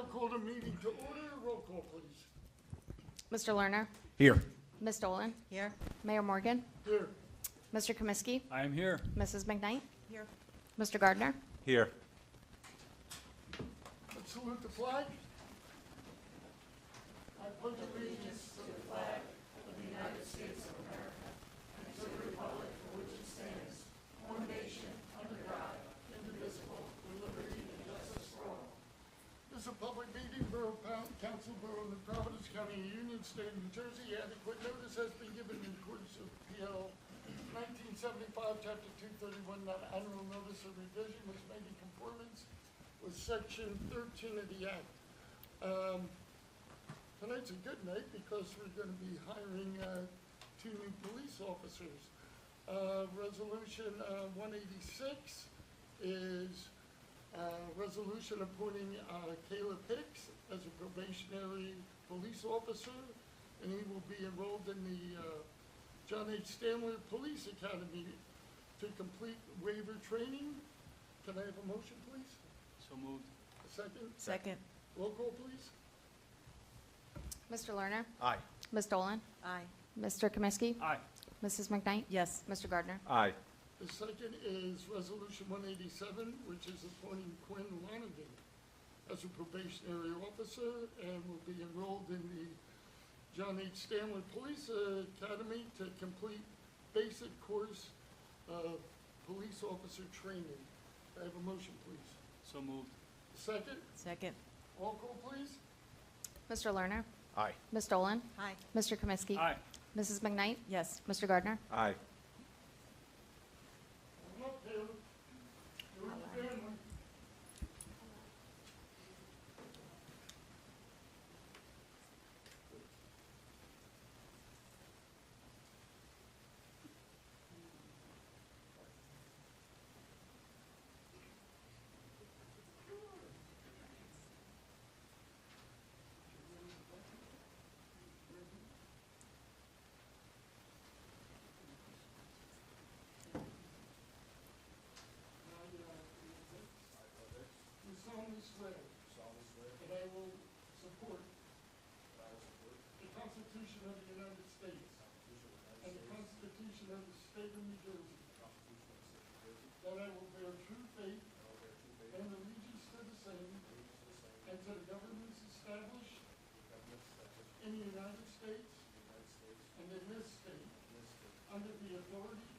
now call the meeting to order. Roll call, please. Mr. Lerner, Here. Ms. Dolan, Here. Mayor Morgan, Here. Mr. Comiskey, I am here. Mrs. McKnight, Here. Mr. Gardner. Here. Let's salute the flag. I pledge allegiance to the flag of the United States of America and to the republic for which it stands, one nation, under God, indivisible, with liberty and justice for all. This is a public meeting, Borough Council, Borough of New Providence, County of Union, State of New Jersey. Adequate notice has been given in accordance with PL 1975, Chapter 231, that annual notice of revision was made in conformance with Section 13 of the Act. Tonight's a good night because we're going to be hiring 2 new police officers. Resolution 186 is resolution appointing Caleb Hicks as a probationary police officer, and he will be enrolled in the John H. Stanley Police Academy to complete waiver training. Can I have a motion, please? So moved. A second? Second. Roll call, please. Mr. Lerner, Aye. Ms. Dolan, Aye. Mr. Comiskey, Aye. Mrs. McKnight, Yes. Mr. Gardner. Aye. The second is Resolution 187, which is appointing Quinn Lonigan as a probationary officer and will be enrolled in the John H. Stanley Police Academy to complete basic course of police officer training. I have a motion, please. So moved. Second, Second. roll call, please. Mr. Lerner, Aye. Ms. Dolan, Aye. Mr. Comiskey, Aye. Mrs. McKnight, Yes. Mr. Gardner. Aye. Come up, Taylor. You're in the family. Do solemnly swear that I will support the Constitution of the United States and the Constitution of the State of New Jersey, that I will bear true faith and allegiance to the same and to the governments established in the United States and in this state, under the authority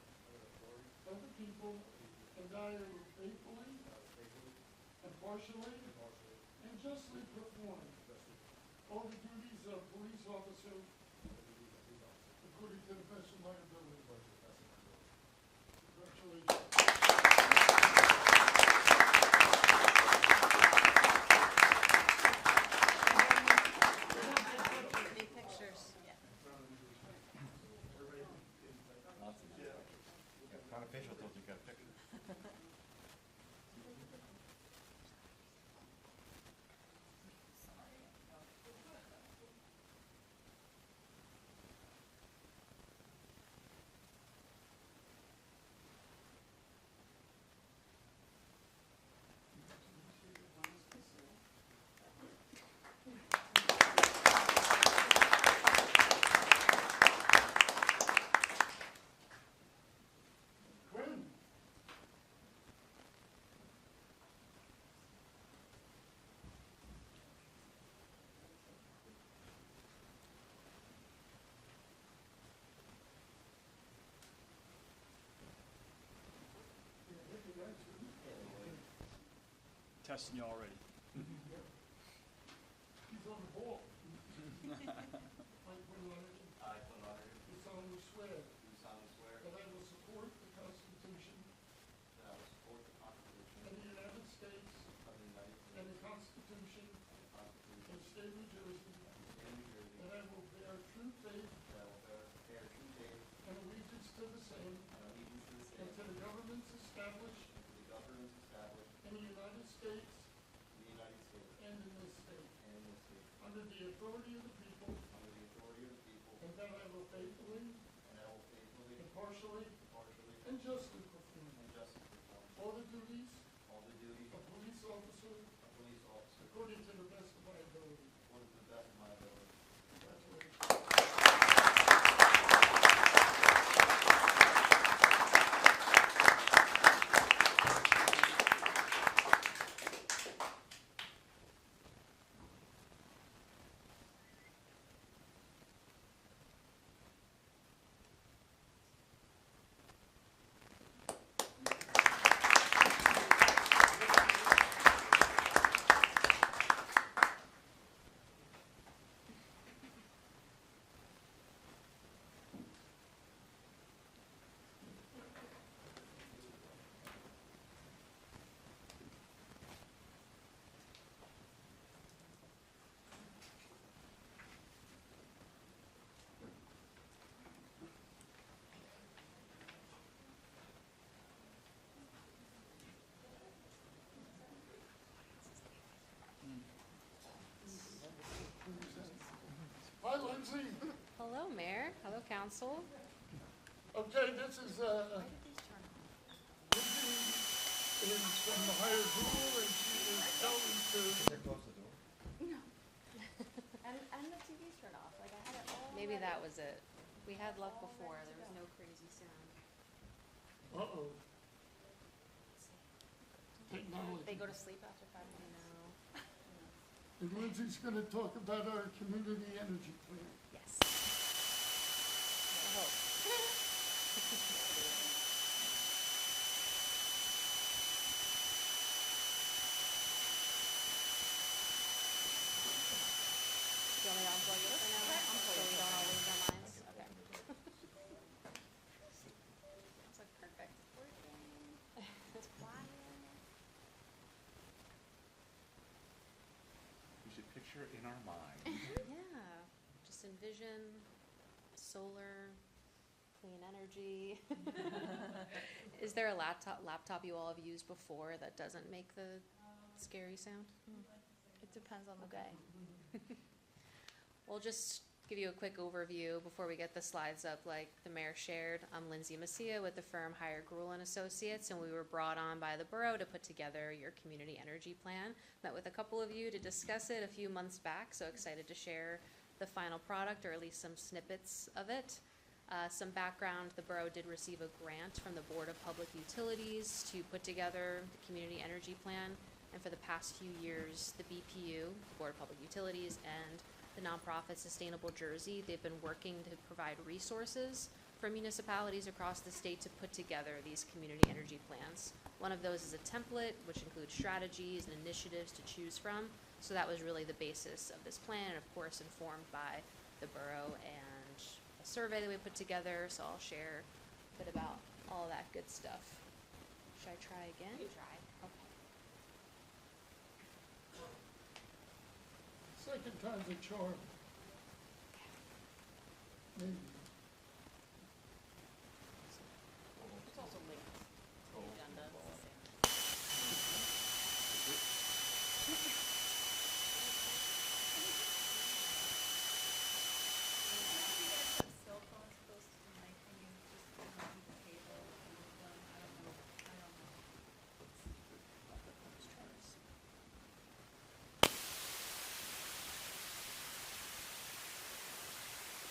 of the people, and I will faithfully, impartially, and justly perform all the duties of police officer according to the best of my ability. Congratulations. Big pictures. Not official till you got a picture. Quinn. Testing you already. He's on the ball. I, Quinn Lonigan, do solemnly swear that I will support the Constitution of the United States and the Constitution of the State of New Jersey, that I will bear true faith and allegiance to the same and to the governments established in the United States and in this state, under the authority of the people, and that I will faithfully, impartially, and justly perform all the duties of police officer according to the best of Lindsay. Hello, Mayor. Hello, Council. Okay, this is, Lindsay is from the higher school, and she is going to, And the TV's turned off, like I had it all. Maybe that was it. We had luck before. There was no crazy sound. uh-oh. Technology. They go to sleep after 5 p.m. And Lindsay's gonna talk about our community energy plan. Yes. I hope. Do you want me to unplug it for now? So we don't all lose our minds? Okay. That's like perfect. It's quiet. We should picture it in our mind. Yeah, just envision solar, clean energy. Is there a laptop you all have used before that doesn't make the scary sound? It depends on the day. We'll just give you a quick overview before we get the slides up. Like the mayor shared, I'm Lindsay Messia with the firm Hire Gruel and Associates, and we were brought on by the borough to put together your community energy plan. Met with a couple of you to discuss it a few months back, so excited to share the final product, or at least some snippets of it. Some background, the borough did receive a grant from the Board of Public Utilities to put together the community energy plan, and for the past few years, the BPU, the Board of Public Utilities, and the nonprofit Sustainable Jersey, they've been working to provide resources for municipalities across the state to put together these community energy plans. One of those is a template, which includes strategies and initiatives to choose from. So that was really the basis of this plan, and of course informed by the borough and a survey that we put together. So I'll share a bit about all that good stuff. Should I try again? You try. Okay. Second time's a charm. Maybe. It's also linked to the agenda. Cell phones close to the mic, can you just keep the cable with them? I don't know.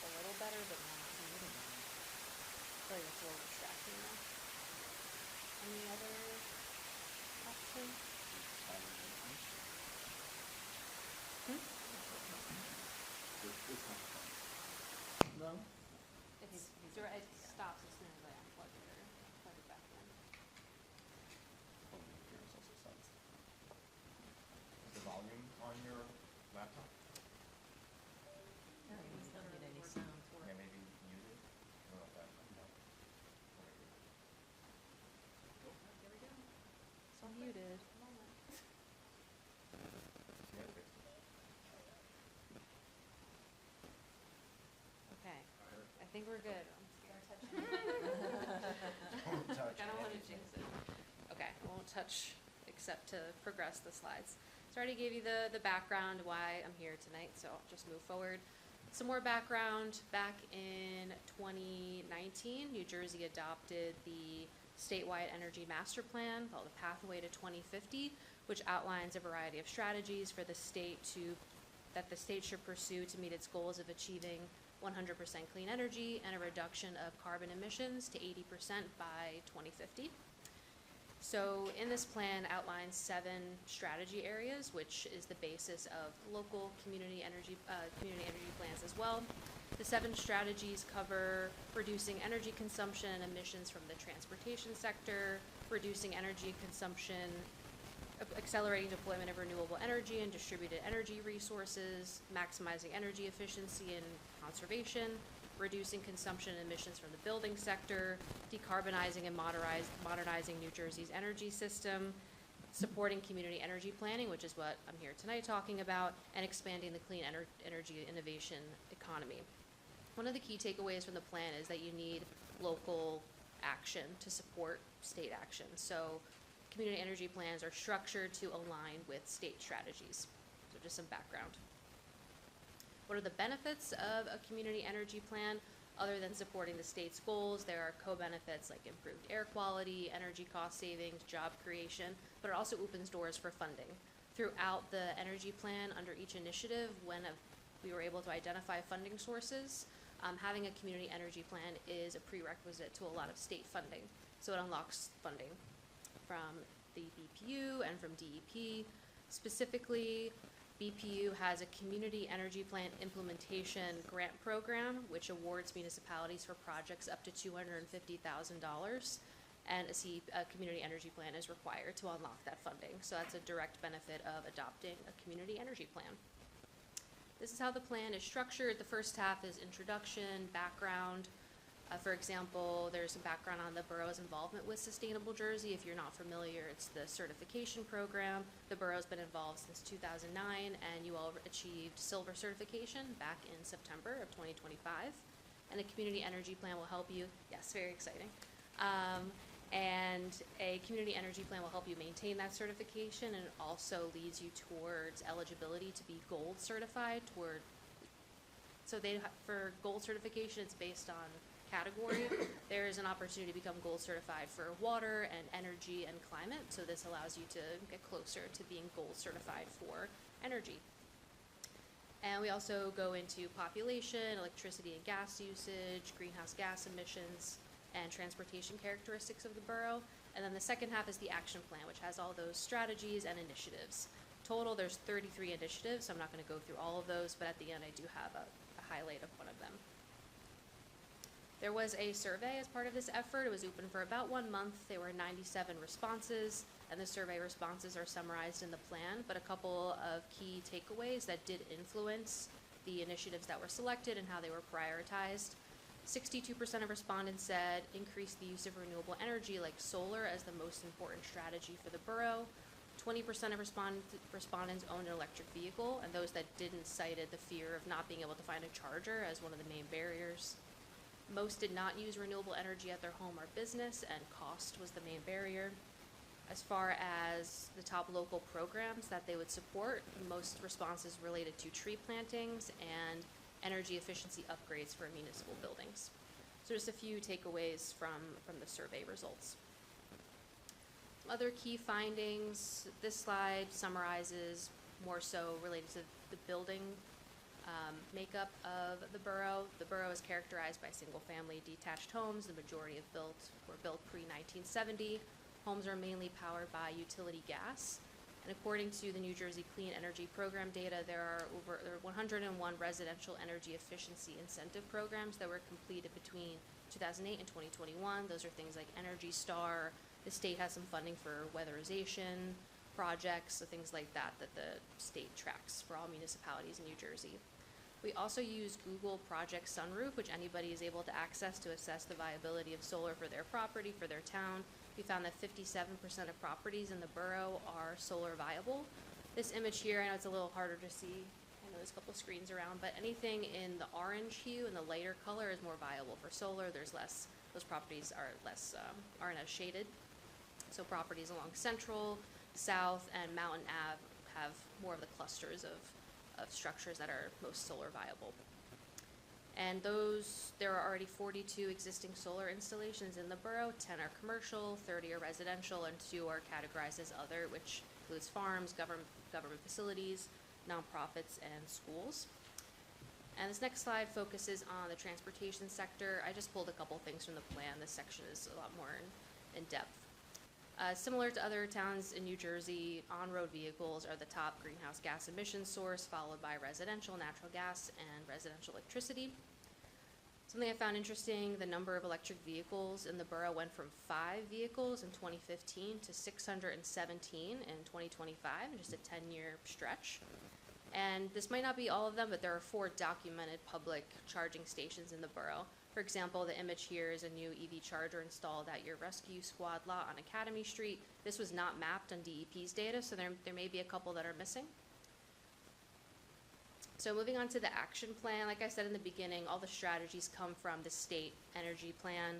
A little better, but not really. I feel like it's a little distracting now. Any other options? No? It stops as soon as I unplug it or plug it back in. Is the volume on your laptop? Yeah, any sounds or. Yeah, maybe muted? I don't know if that. No. There we go. So muted. Yeah, fix it. Okay, I think we're good. I'm scared touching. Don't touch I don't want to anything. jinx it. Okay, I won't touch except to progress the slides. So I already gave you the background why I'm here tonight, so I'll just move forward. Some more background. Back in 2019, New Jersey adopted the statewide energy master plan called the Pathway to 2050, which outlines a variety of strategies for the state that the state should pursue to meet its goals of achieving 100% clean energy and a reduction of carbon emissions to 80% by 2050. So in this plan outlines 7 strategy areas, which is the basis of local community energy plans as well. The 7 strategies cover reducing energy consumption and emissions from the transportation sector, reducing energy consumption, accelerating deployment of renewable energy and distributed energy resources, maximizing energy efficiency and conservation, reducing consumption and emissions from the building sector, decarbonizing and modernizing New Jersey's energy system, supporting community energy planning, which is what I'm here tonight talking about, and expanding the clean energy innovation economy. One of the key takeaways from the plan is that you need local action to support state action. So community energy plans are structured to align with state strategies. So just some background. What are the benefits of a community energy plan? Other than supporting the state's goals, there are co-benefits like improved air quality, energy cost savings, job creation, but it also opens doors for funding. Throughout the energy plan, under each initiative, we were able to identify funding sources, having a community energy plan is a prerequisite to a lot of state funding. So it unlocks funding from the BPU and from DEP. Specifically, BPU has a community energy plan implementation grant program, which awards municipalities for projects up to $250,000. And a community energy plan is required to unlock that funding. So that's a direct benefit of adopting a community energy plan. This is how the plan is structured. The first half is introduction, background. For example, there's some background on the borough's involvement with Sustainable Jersey. If you're not familiar, it's the certification program. The borough's been involved since 2009, and you all achieved silver certification back in September of 2025. And a community energy plan will help you. Yes, very exciting. And a community energy plan will help you maintain that certification, and it also leads you towards eligibility to be gold certified. For gold certification, it's based on category. There is an opportunity to become gold certified for water and energy and climate, so this allows you to get closer to being gold certified for energy. And we also go into population, electricity and gas usage, greenhouse gas emissions, and transportation characteristics of the borough. And then the second half is the action plan, which has all those strategies and initiatives. Total, there's 33 initiatives, so I'm not going to go through all of those, but at the end I do have a highlight of one of them. There was a survey as part of this effort. It was open for about 1 month. There were 97 responses, and the survey responses are summarized in the plan, but a couple of key takeaways that did influence the initiatives that were selected and how they were prioritized. 62% of respondents said increase the use of renewable energy like solar as the most important strategy for the borough. 20% of respondents owned an electric vehicle, and those that didn't cited the fear of not being able to find a charger as one of the main barriers. Most did not use renewable energy at their home or business, and cost was the main barrier. As far as the top local programs that they would support, most responses related to tree plantings and energy efficiency upgrades for municipal buildings. So just a few takeaways from the survey results. Other key findings, this slide summarizes more so related to the building makeup of the borough. The borough is characterized by single-family detached homes. The majority were built pre-1970. Homes are mainly powered by utility gas. And according to the New Jersey Clean Energy Program data, there are 101 residential energy efficiency incentive programs that were completed between 2008 and 2021. Those are things like Energy Star. The state has some funding for weatherization projects, so things like that the state tracks for all municipalities in New Jersey. We also use Google Project Sunroof, which anybody is able to access to assess the viability of solar for their property, for their town. We found that 57% of properties in the borough are solar viable. This image here, I know it's a little harder to see. I know there's a couple screens around, but anything in the orange hue and the lighter color is more viable for solar. Those properties are aren't as shaded. So properties along Central, South, and Mountain Ave have more of the clusters of structures that are most solar viable. And there are already 42 existing solar installations in the borough. 10 are commercial, 30 are residential, and 2 are categorized as other, which includes farms, government facilities, nonprofits, and schools. And this next slide focuses on the transportation sector. I just pulled a couple things from the plan. This section is a lot more in depth. Similar to other towns in New Jersey, on-road vehicles are the top greenhouse gas emission source, followed by residential natural gas and residential electricity. Something I found interesting, the number of electric vehicles in the borough went from 5 vehicles in 2015 to 617 in 2025, in just a 10-year stretch. And this might not be all of them, but there are 4 documented public charging stations in the borough. For example, the image here is a new EV charger installed at your rescue squad lot on Academy Street. This was not mapped on DEP's data, so there may be a couple that are missing. So moving on to the action plan, like I said in the beginning, all the strategies come from the state energy plan.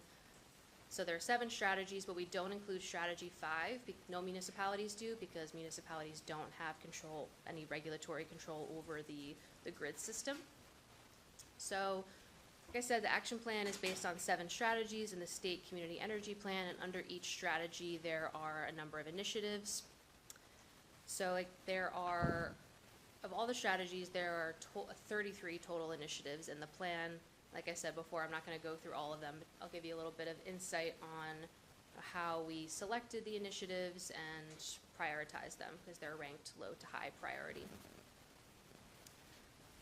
So there are 7 strategies, but we don't include strategy 5. No municipalities do, because municipalities don't have any regulatory control over the grid system. So, like I said, the action plan is based on 7 strategies in the state community energy plan, and under each strategy, there are a number of initiatives. So, like, there are, of all the strategies, there are 33 total initiatives in the plan. Like I said before, I'm not gonna go through all of them, but I'll give you a little bit of insight on how we selected the initiatives and prioritized them, because they're ranked low to high priority.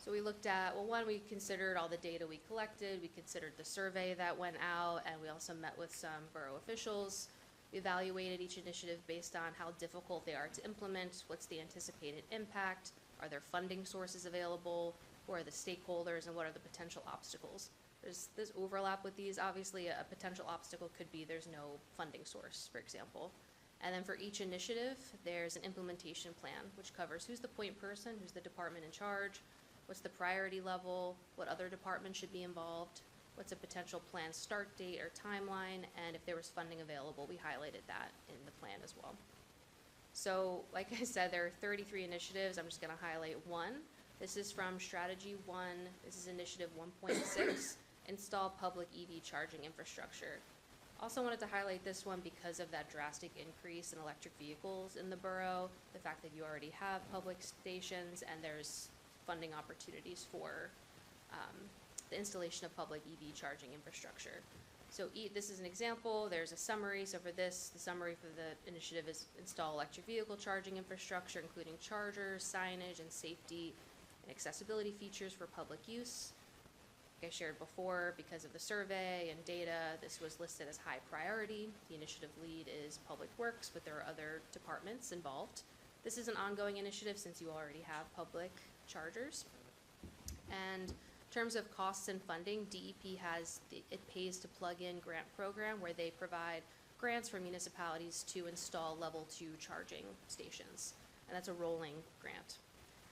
So we looked at, well, one, we considered all the data we collected, we considered the survey that went out, and we also met with some borough officials. We evaluated each initiative based on how difficult they are to implement, what's the anticipated impact, are there funding sources available, who are the stakeholders, and what are the potential obstacles. There's overlap with these. Obviously, a potential obstacle could be there's no funding source, for example. And then for each initiative, there's an implementation plan, which covers who's the point person, who's the department in charge, what's the priority level, what other departments should be involved, what's a potential plan start date or timeline, and if there was funding available, we highlighted that in the plan as well. So, like I said, there are 33 initiatives. I'm just gonna highlight one. This is from Strategy 1. This is Initiative 1.6, Install Public EV Charging Infrastructure. Also wanted to highlight this one because of that drastic increase in electric vehicles in the borough, the fact that you already have public stations, and there's funding opportunities for the installation of public EV charging infrastructure. So this is an example. There's a summary. So for this, the summary for the initiative is install electric vehicle charging infrastructure, including chargers, signage, and safety and accessibility features for public use. Like I shared before, because of the survey and data, this was listed as high priority. The initiative lead is Public Works, but there are other departments involved. This is an ongoing initiative since you already have public chargers. And in terms of costs and funding, DEP has the It Pays to Plug In grant program, where they provide grants for municipalities to install level 2 charging stations, and that's a rolling grant.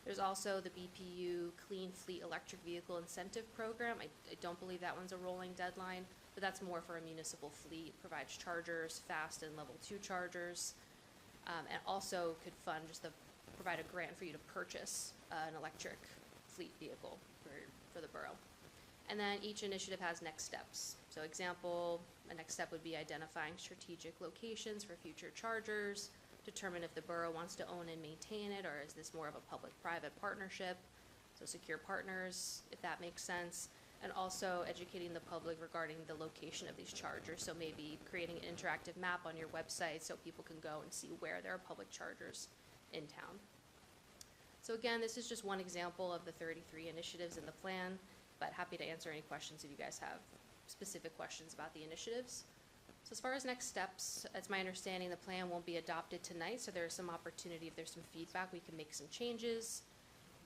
There's also the BPU Clean Fleet Electric Vehicle Incentive Program. I don't believe that one's a rolling deadline, but that's more for a municipal fleet, provides chargers, fast and level 2 chargers, and also could fund provide a grant for you to purchase an electric fleet vehicle for the borough. And then each initiative has next steps. So example, a next step would be identifying strategic locations for future chargers, determine if the borough wants to own and maintain it, or is this more of a public-private partnership, so secure partners, if that makes sense, and also educating the public regarding the location of these chargers, so maybe creating an interactive map on your website so people can go and see where there are public chargers in town. So again, this is just one example of the 33 initiatives in the plan, but happy to answer any questions if you guys have specific questions about the initiatives. So as far as next steps, it's my understanding the plan won't be adopted tonight, so there's some opportunity, if there's some feedback, we can make some changes.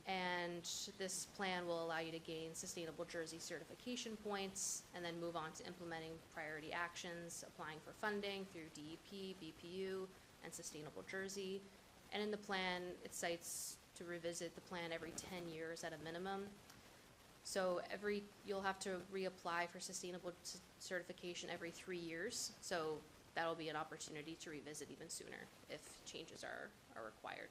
And this plan will allow you to gain Sustainable Jersey certification points, and then move on to implementing priority actions, applying for funding through DEP, BPU, and Sustainable Jersey. And in the plan, it cites to revisit the plan every 10 years at a minimum. So you'll have to reapply for sustainable certification every 3 years. So that'll be an opportunity to revisit even sooner if changes are required.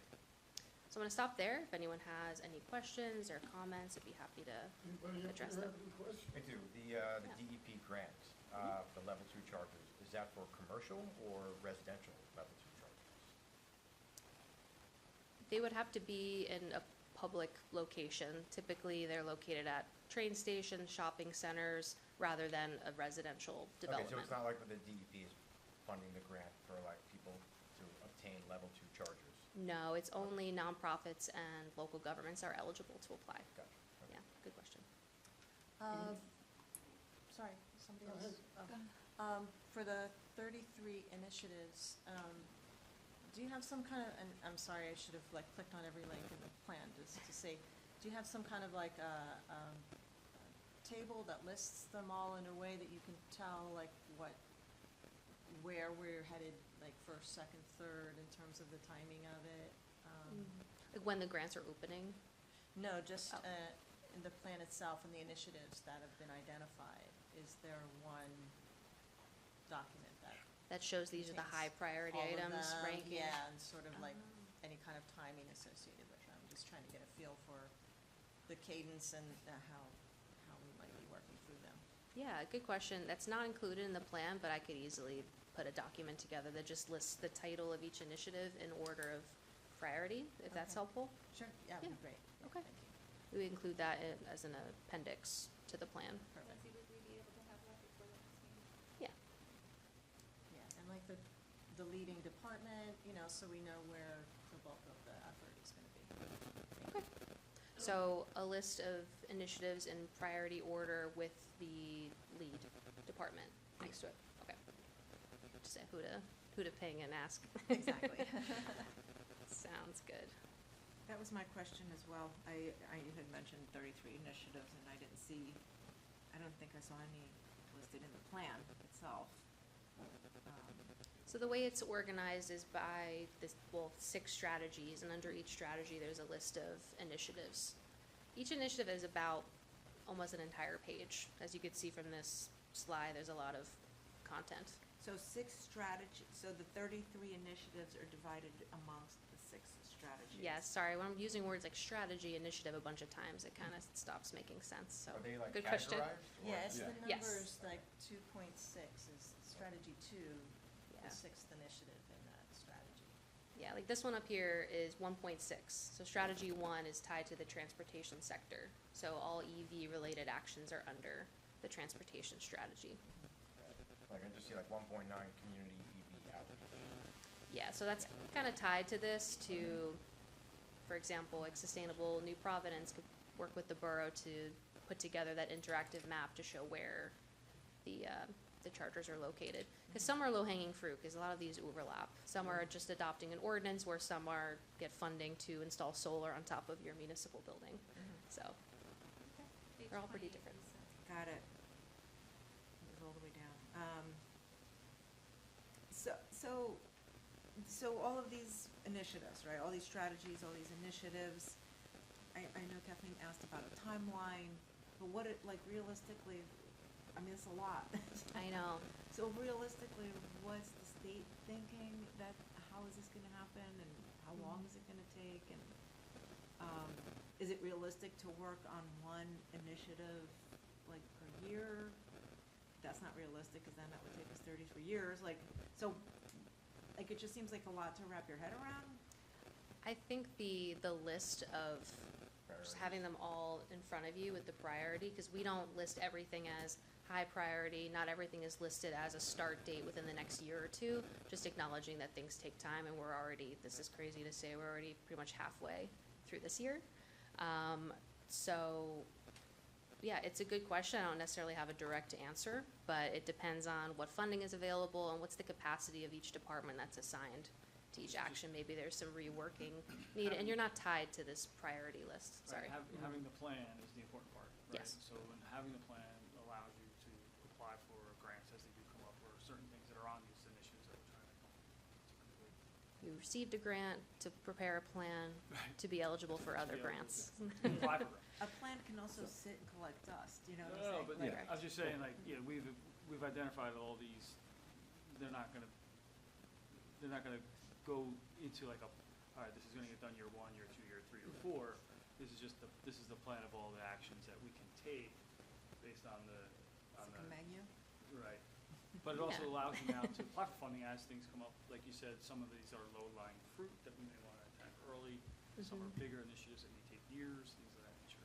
So I'm gonna stop there. If anyone has any questions or comments, I'd be happy to Anybody up address there them. have any questions? I do. The Yeah. DEP grant for level 2 chargers, is that for commercial or residential level 2 chargers? They would have to be in a public location. Typically, they're located at train stations, shopping centers, rather than a residential development. Okay, so it's not like when the DEP is funding the grant for like people to obtain level 2 chargers? No, it's only nonprofits and local governments are eligible to apply. Gotcha. Okay. Yeah, good question. Sorry, somebody Go else. Oh. For the 33 initiatives, do you have some kind of, and I'm sorry, I should have like clicked on every link in the plan just to say, do you have some kind of like a table that lists them all in a way that you can tell like where we're headed, like first, second, third, in terms of the timing of it? Like when the grants are opening? No, just Oh. in the plan itself and the initiatives that have been identified, is there one document That shows these are the high priority all of items, them? ranking. Yeah, and sort of like Oh. any kind of timing associated with them, just trying to get a feel for the cadence and how we through them? Yeah, good question. That's not included in the plan, but I could easily put a document together that just lists the title of each initiative in order of priority, if that's Okay. helpful. Sure, yeah, that'd Yeah. be great. Yeah, Okay. Thank you. We would include that as an appendix to the plan. Perfect. Lindsay, would we be able to have that before the next meeting? Yeah. Yeah, and like the leading department, you know, so we know where the bulk of the effort is gonna be. Thank you. So a list of initiatives in priority order with the lead department next to it. Okay. Just say who to ping and ask. Exactly. Sounds good. That was my question as well. I had mentioned 33 initiatives, and I didn't see, I don't think I saw any listed in the plan itself. So the way it's organized is by this, well, 6 strategies, and under each strategy, there's a list of initiatives. Each initiative is about almost an entire page. As you could see from this slide, there's a lot of content. So 6 strategies, so the 33 initiatives are divided amongst the 6 strategies? Yes, sorry, when I'm using words like strategy, initiative a bunch of times, it kind of stops making sense, so. Are they like Good question. categorized? or- Yeah, it's the Yes. numbers, like 2.6 is strategy 2, Yeah. the 6th initiative in that strategy. Yeah, like this one up here is 1.6. So strategy 1 is tied to the transportation sector. So all EV related actions are under the transportation strategy. Like, I just see like 1.9 community EV outreach. Yeah, so that's kind of tied to this to, for example, like Sustainable New Providence could work with the borough to put together that interactive map to show where the chargers are located. Because some are low-hanging fruit, because a lot of these overlap. Some are just adopting an ordinance, where some are get funding to install solar on top of your municipal building. So, Page They're all pretty 28, different. you said. Got it. It was all the way down. So all of these initiatives, right, all these strategies, all these initiatives, I know Kathleen asked about a timeline, but what it, like realistically, I mean, it's a lot. I know. So realistically, what's the state thinking that, how is this gonna happen, and how long is it gonna take, and, is it realistic to work on one initiative, like, per year? That's not realistic, cause then that would take us 33 years, like, so, like, it just seems like a lot to wrap your head around. I think the list of just having them all in front of you with the priority, because we don't list everything as high priority, not everything is listed as a start date within the next year or two, just acknowledging that things take time, and we're already, this is crazy to say, we're already pretty much halfway through this year. So, yeah, it's a good question. I don't necessarily have a direct answer, but it depends on what funding is available and what's the capacity of each department that's assigned to each action. Maybe there's some reworking needed, and you're not tied to this priority list, sorry. Right, having the plan is the important part, right? Yes. So when having the plan allows you to apply for grants as they do come up, or certain things that are on these initiatives that we're trying to typically. You received a grant to prepare a plan Right. to be eligible for other Yeah, grants. Apply for grants. A plan can also sit and collect dust, you know what I'm No, saying? but Like, I was just saying, like, you know, we've identified all these, they're not gonna go into like all right, this is gonna get done year 1, year 2, year 3, or 4. This is the plan of all the actions that we can take based on the, It's like a menu. right. But it also Yeah. allows you now to apply for funding as things come up. Like you said, some of these are low-lying fruit that we may wanna attack early. Some are bigger initiatives that may take years, things of that nature.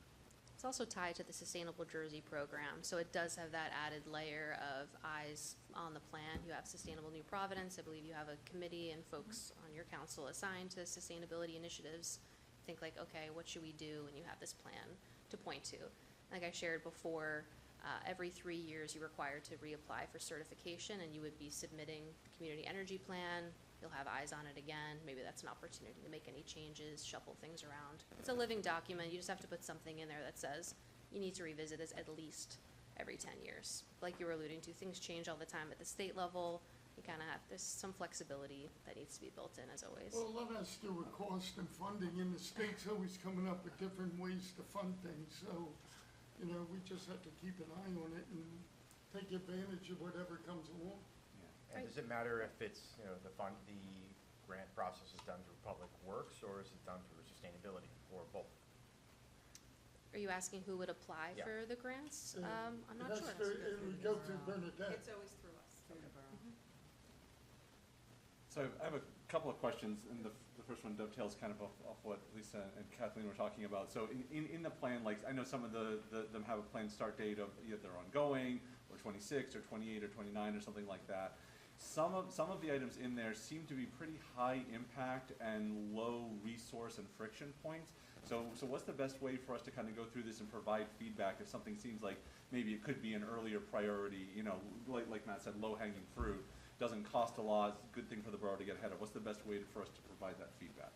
It's also tied to the Sustainable Jersey program, so it does have that added layer of eyes on the plan. You have Sustainable New Providence, I believe you have a committee and folks on your council assigned to sustainability initiatives. Think like, okay, what should we do, and you have this plan to point to. Like I shared before, every 3 years you're required to reapply for certification, and you would be submitting the community energy plan. You'll have eyes on it again. Maybe that's an opportunity to make any changes, shuffle things around. It's a living document. You just have to put something in there that says you need to revisit this at least every 10 years. Like you were alluding to, things change all the time at the state level. You kind of have, there's some flexibility that needs to be built in as always. Well, a lot has to do with cost and funding, and the state's always coming up with different ways to fund things, so, you know, we just have to keep an eye on it and take advantage of whatever comes along. And does it matter if it's, you know, the grant process is done through Public Works, or is it done through sustainability, or both? Are you you asking who would apply Yeah. for the grants? Yeah. I'm not That's sure. It would go through Bernadette. It's always through us. Through the borough. So I have a couple of questions, and the first one dovetails kind of off what Lisa and Kathleen were talking about. So in the plan, like, I know some of them have a planned start date of either ongoing, or 26, or 28, or 29, or something like that. Some of the items in there seem to be pretty high impact and low resource and friction points. So what's the best way for us to kind of go through this and provide feedback if something seems like maybe it could be an earlier priority, you know, like Matt said, low-hanging fruit, doesn't cost a lot, it's a good thing for the borough to get ahead of. What's the best way for us to provide that feedback?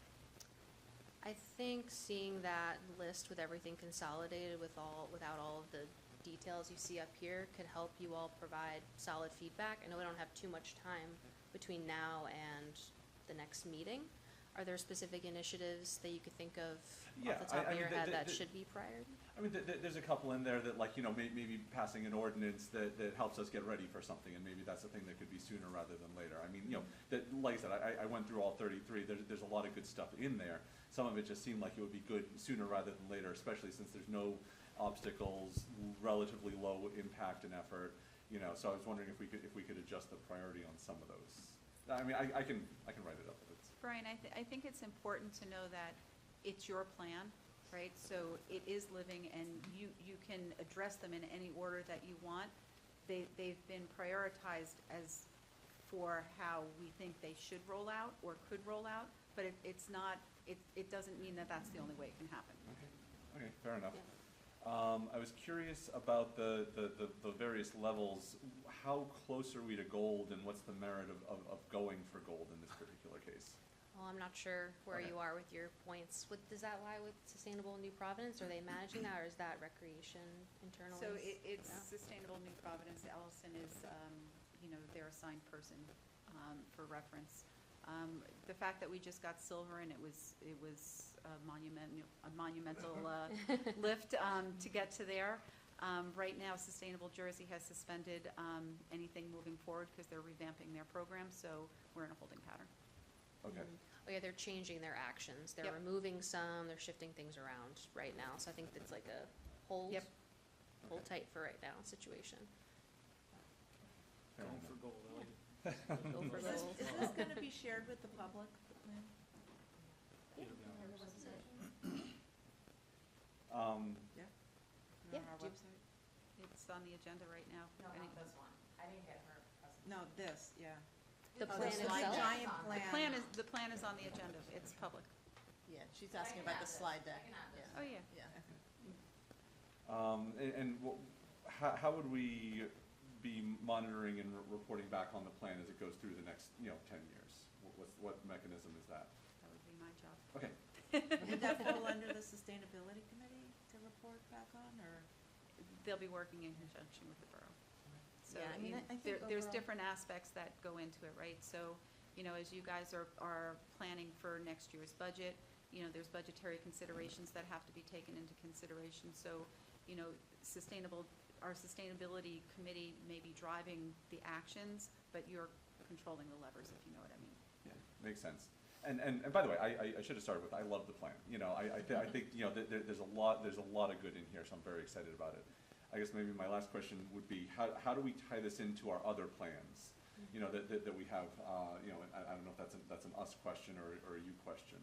I think seeing that list with everything consolidated without all of the details you see up here could help you all provide solid feedback. I know we don't have too much time between now and the next meeting. Are there specific initiatives that you could think of Yeah, off the top I of your mean, head that should be priority? I mean, there's a couple in there that, like, you know, maybe passing an ordinance that helps us get ready for something, and maybe that's a thing that could be sooner rather than later. I mean, you know, like I said, I went through all 33. There's a lot of good stuff in there. Some of it just seemed like it would be good sooner rather than later, especially since there's no obstacles, relatively low impact and effort. You know, so I was wondering if we could adjust the priority on some of those. I mean, I can write it up. If it's Brian, I think it's important to know that it's your plan, right? So it is living, and you can address them in any order that you want. They've been prioritized as for how we think they should roll out or could roll out, but it's not, it doesn't mean that that's the only way it can happen. okay, fair enough. Yeah. I was curious about the various levels. How close are we to gold, and what's the merit of going for gold in this particular case? Well, I'm not sure where Okay. you are with your points. Does that lie with Sustainable New Providence? Are they managing that, or is that recreation internally? So it's Yeah. Sustainable New Providence. Allison is, their assigned person for reference. The fact that we just got silver, and it was a monumental lift to get to there. Right now, Sustainable Jersey has suspended anything moving forward because they're revamping their program, so we're in a holding pattern. Okay. Oh, yeah, they're changing their actions. They're Yep. removing some, they're shifting things around right now. So I think it's like a hold Yep. tight for right now situation. Fair Going enough. for gold, I like it. Go for Is this, gold. is this gonna be shared with the public, the plan? It'll be on our website. Yeah? Yeah, On our do you- website? It's on the agenda right now. No, this, yeah. The Oh, plan the itself? giant plan. The plan is on the agenda. It's public. Yeah, she's asking about the slide deck. Yeah. Oh, yeah. Yeah. How would we be monitoring and reporting back on the plan as it goes through the next, 10 years? What mechanism is that? That would be my job. Okay, Would that fall under the sustainability committee to report back on, or? They'll be working in conjunction with the borough. So, Yeah, I mean, I think there's overall- different aspects that go into it, right? So, as you guys are planning for next year's budget, there's budgetary considerations that have to be taken into consideration. So, our sustainability committee may be driving the actions, but you're controlling the levers, if you know what I mean. yeah, makes sense. And by the way, I should have started with, I love the plan. I think, there's a lot of good in here, so I'm very excited about it. I guess maybe my last question would be, how do we tie this into our other plans? That we have, and I don't know if that's an us question or a you question.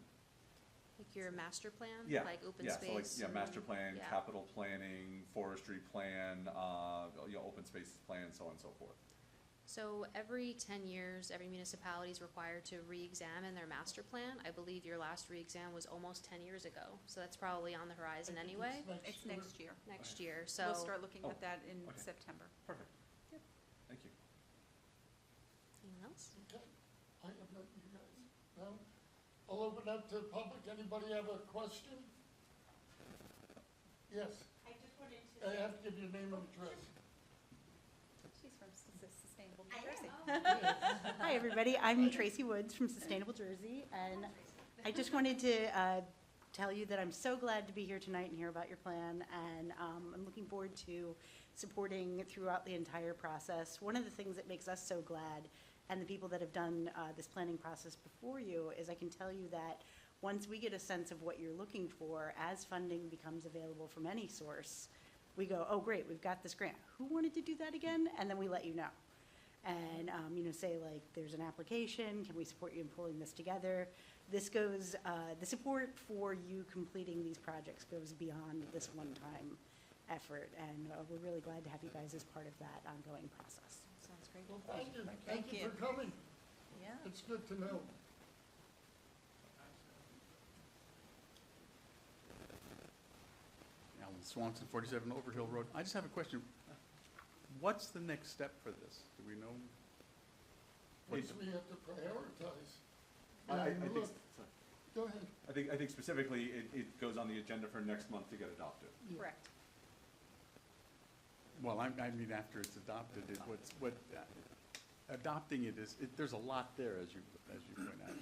Like your master plan? Yeah, Like open yeah, space? so like, and- master plan, yeah. capital planning, forestry plan, open spaces plan, so on and so forth. So every 10 years, every municipality is required to re-examine their master plan. I believe your last re-exam was almost 10 years ago, so that's probably on the horizon I think anyway, It's next year. next year, so. We'll start looking Oh, at that in okay. September. Perfect. Yep. Thank you. Anyone else? Okay, I have no, you guys, no? I'll open up to the public. Anybody have a question? Yes, I just wanted to. I have to give you a name and address. She's from Sustainable I New Jersey. am. Hi, everybody. I'm Tracy Woods from Sustainable Jersey, and I just wanted to tell you that I'm so glad to be here tonight and hear about your plan, and I'm looking forward to supporting throughout the entire process. One of the things that makes us so glad, and the people that have done this planning process before you, is I can tell you that Once we get a sense of what you're looking for, as funding becomes available from any source, we go, oh, great, we've got this grant. Who wanted to do that again? And then we let you know. And, say like, there's an application, can we support you in pulling this together? This goes, the support for you completing these projects goes beyond this one-time effort. And we're really glad to have you guys as part of that ongoing process. Sounds great. Well, thank you. Thank Thank you you. for coming. Yeah. It's good to know. Alan Swanson, 47 Overhill Road. I just have a question. What's the next step for this? Do we know? Which we have to prioritize. I And think, look, go ahead. I think specifically, it goes on the agenda for next month to get adopted. Yeah. Correct. Well, I mean, after it's adopted, adopting it is, there's a lot there, as you point out.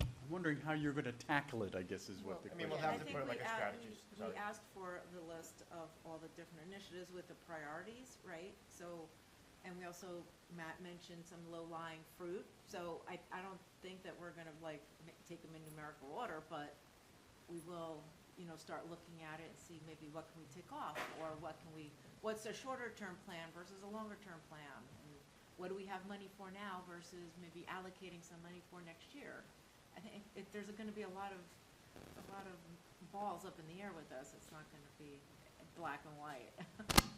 I'm wondering how you're going to tackle it, I guess, is what the I mean, question. we'll have to put like a strategy. We asked for the list of all the different initiatives with the priorities, right? So, and we also, Matt mentioned some low-lying fruit. So I don't think that we're gonna like take them in numerical order, but we will, start looking at it and see maybe what can we tick off, or what's a shorter-term plan versus a longer-term plan? And what do we have money for now versus maybe allocating some money for next year? I think there's gonna be a lot of balls up in the air with us. It's not gonna be black and white.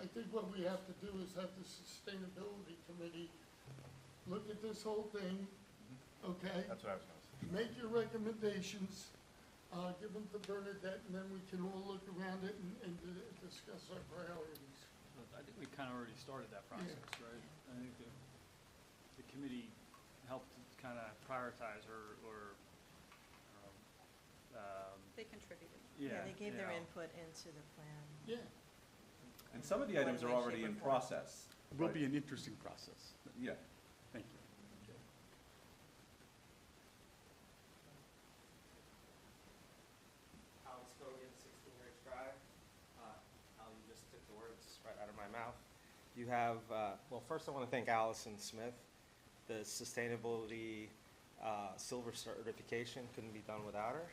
I think what we have to do is have the Sustainability Committee look at this whole thing, okay? That's what I was gonna say. Make your recommendations, give them to Bernadette, and then we can all look around it and discuss our priorities. I think we kind of already started that process, right? I think the committee helped kind of prioritize or They contributed. yeah. They gave their you know. input into the plan. Yeah, And some of the items are One way, already shape, in or form. process. Will right? be an interesting process. Yeah. Thank you. Alex Kogan, 16 Ridge Drive. Al, you just took the words right out of my mouth. You have, well, first I want to thank Allison Smith. The sustainability silver certification couldn't be done without her.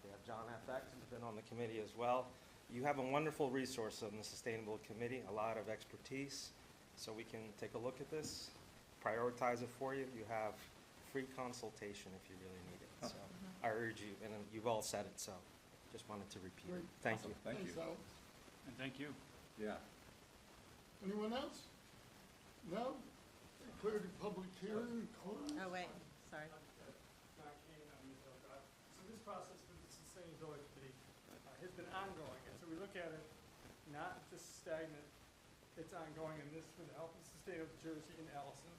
We have John FX, who's been on the committee as well. You have a wonderful resource on the Sustainable Committee, a lot of expertise, so we can take a look at this, prioritize it for you. You have free consultation if you really need it. So I urge you, and you've all said it, so just wanted to repeat it. Great. Thank you. Thank thanks, you. Alex. And thank you. Yeah. Anyone else? No? Declare the public hearing closed. Oh, wait, sorry. So this process with the Sustainability Committee has been ongoing, and so we look at it not just stagnant, it's ongoing, and this with the help of the state of Jersey and Allison,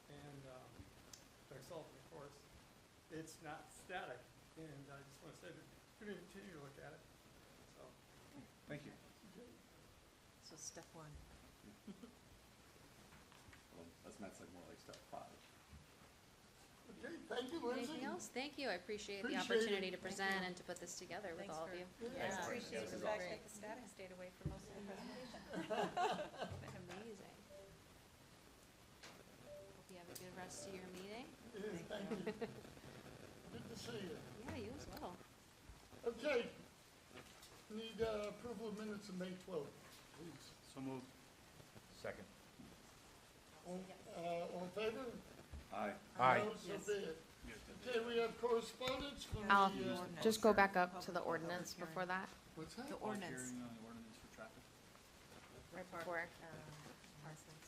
and Doug Sullivan, of course. It's not static, and I just want to say that we're going to continue to look at it, so. Thank you. So step one. Well, as Matt said, more like step 5. Okay, thank you, Lindsay. Anything else? Thank you. I appreciate the Appreciate opportunity it. to present and to put this together with Thanks all of for- you. Yeah. Yeah. Appreciate This the is fact awesome. that the static stayed away for most of the presentation. Amazing. Hope you have a good rest of your meeting. Yeah, thank you. Good to see you. Yeah, you as well. Okay. Need approval of minutes of May 12th, please. So moved. Second. All in favor? Aye. Aye. No, so be it. Okay, we have correspondence from I'll the, just go back up to the ordinance before that. what's that? The Public ordinance. hearing on the ordinance for traffic. Right before. Parsons.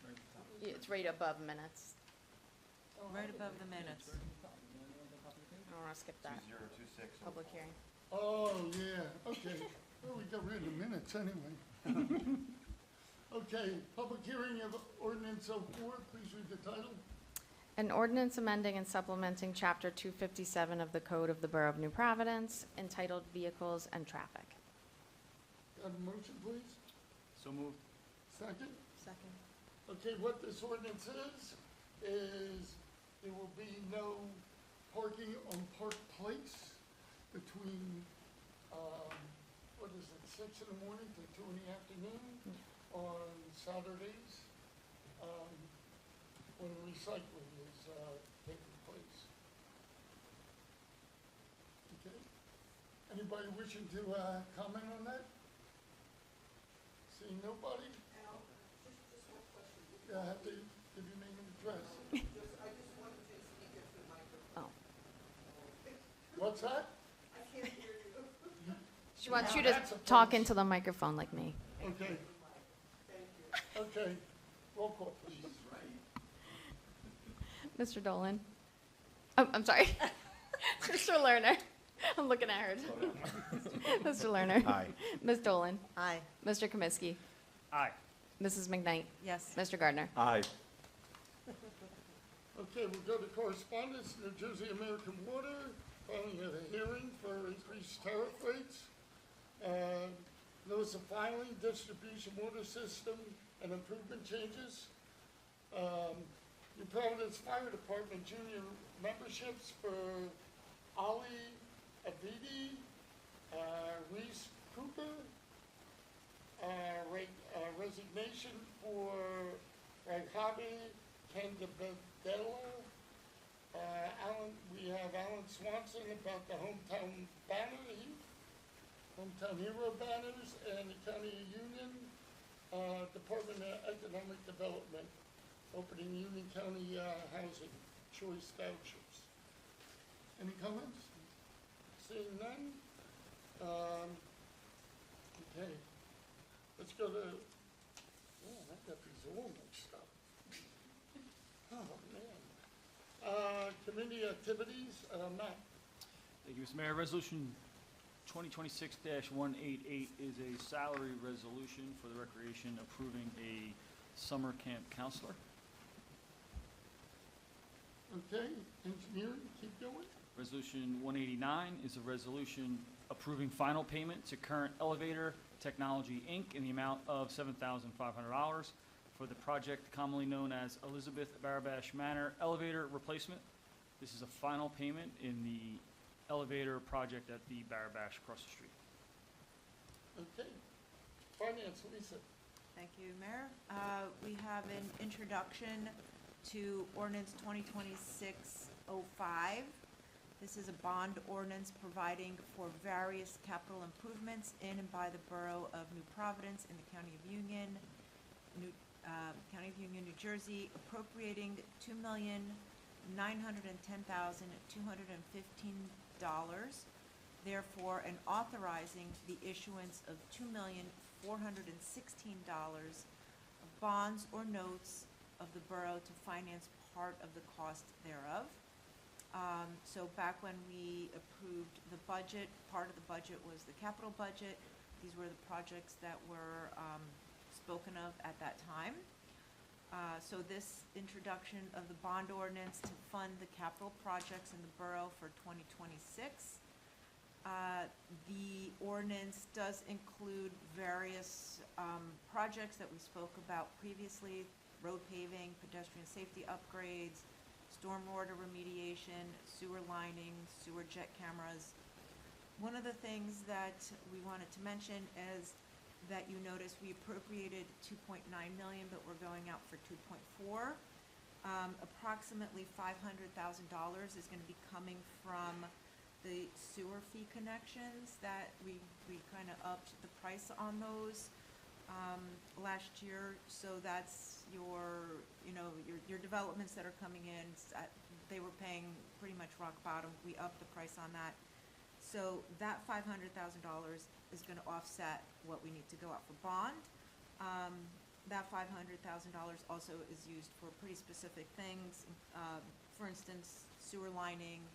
Right at the top. It's right above minutes. Right above the minutes. I don't want to skip that. 2026. Public hearing. Oh, yeah, okay. Well, we got rid of the minutes anyway. Okay, public hearing of ordinance 04, please read the title. An ordinance amending and supplementing Chapter 257 of the Code of the Borough of New Providence entitled Vehicles and Traffic. Got a motion, please? So moved. Second? Second. Okay, what this ordinance is there will be no parking on Park Place between, what is it, 6 in the morning to 2 in the afternoon on Saturdays, when recycling is taking place. Anybody wishing to comment on that? Seeing nobody? Just one question. Yeah, I have to give your name and address. I just wanted to speak into the microphone. Oh. What's that? I can't hear you. She wants Now you to that's a talk plus. into the microphone like me. Okay. Okay, roll call, please. Mr. Dolan? Oh, I'm sorry. Mr. Lerner. I'm looking at her. Mr. Lerner. Aye. Ms. Dolan. Aye. Mr. Kaminsky. Aye. Mrs. McKnight. Yes. Mr. Gardner. Aye. Okay, we'll go to correspondence. New Jersey American Water, filing of a hearing for increased tariff rates. Notice of filing, distribution water system, and improvement changes. New Providence Fire Department junior memberships for Ali Avidi, Reese Cooper, resignation for Raghabi Candabella. We have Alan Swanson about the hometown hometown hero banners, and the County Union, Department of Economic Development, opening Union County housing choice vouchers. Any comments? Seeing none? Okay, let's go to, oh, I got these all mixed up. Oh, man. Committee activities, Matt. Thank you, Mr. Mayor. Resolution 2026-188 is a salary resolution for the recreation approving a summer camp counselor. Okay, engineering, keep going. Resolution 189 is a resolution approving final payment to Current Elevator Technology, Inc. in the amount of $7,500 for the project commonly known as Elizabeth Barabash Manor Elevator Replacement. This is a final payment in the elevator project at the Barabash across the street. Okay, finance, Lisa. Thank you, Mayor. We have an introduction to ordinance 2026-05. This is a bond ordinance providing for various capital improvements in and by the Borough of New Providence in the County of Union, New Jersey, appropriating $2,910,215, therefore, and authorizing the issuance of $2,416 of bonds or notes of the borough to finance part of the cost thereof. So back when we approved the budget, part of the budget was the capital budget. These were the projects that were spoken of at that time. So this introduction of the bond ordinance to fund the capital projects in the borough for 2026. The ordinance does include various projects that we spoke about previously: road paving, pedestrian safety upgrades, stormwater remediation, sewer lining, sewer jet cameras. One of the things that we wanted to mention is that you notice we appropriated $2.9 million, but we're going out for 2.4. Approximately $500,000 is going to be coming from the sewer fee connections that we kind of upped the price on those last year. So that's your developments that are coming in. They were paying pretty much rock bottom. We upped the price on that. So that $500,000 is going to offset what we need to go out for bond. That $500,000 also is used for pretty specific things. For instance, sewer lining,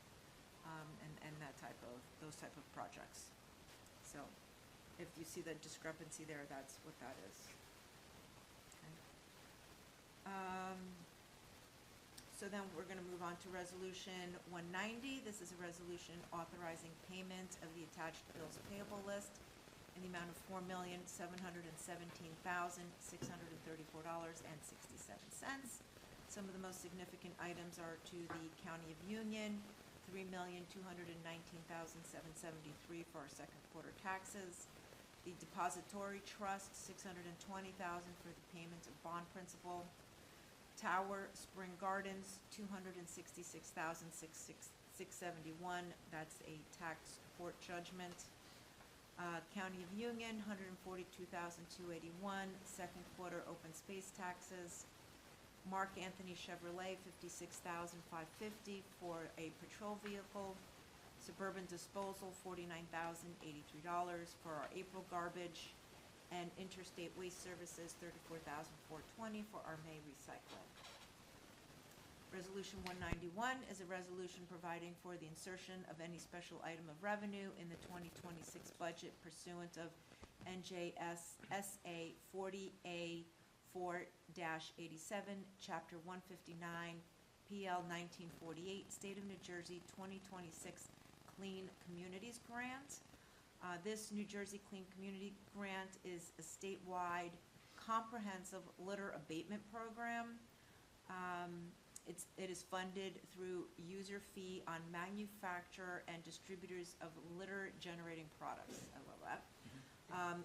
and those type of projects. So if you see the discrepancy there, that's what that is. Okay. So then we're going to move on to Resolution 190. This is a resolution authorizing payment of the attached bills payable list in the amount of $4,717,634.67. Some of the most significant items are to the County of Union, $3,219,773 for our second quarter taxes. The Depository Trust, $620,000 for the payment of bond principal. Tower Spring Gardens, $266,671. That's a tax court judgment. County of Union, $142,281. Second quarter open space taxes. Mark Anthony Chevrolet, $56,550 for a patrol vehicle. Suburban Disposal, $49,083 for our April garbage. And Interstate Waste Services, $34,420 for our May recycling. Resolution 191 is a resolution providing for the insertion of any special item of revenue in the 2026 budget pursuant of NJSA 40A 4-87, Chapter 159, PL 1948, State of New Jersey 2026 Clean Communities Grant. This New Jersey Clean Community Grant is a statewide comprehensive litter abatement program. It is funded through user fee on manufacturer and distributors of litter-generating products. I love that.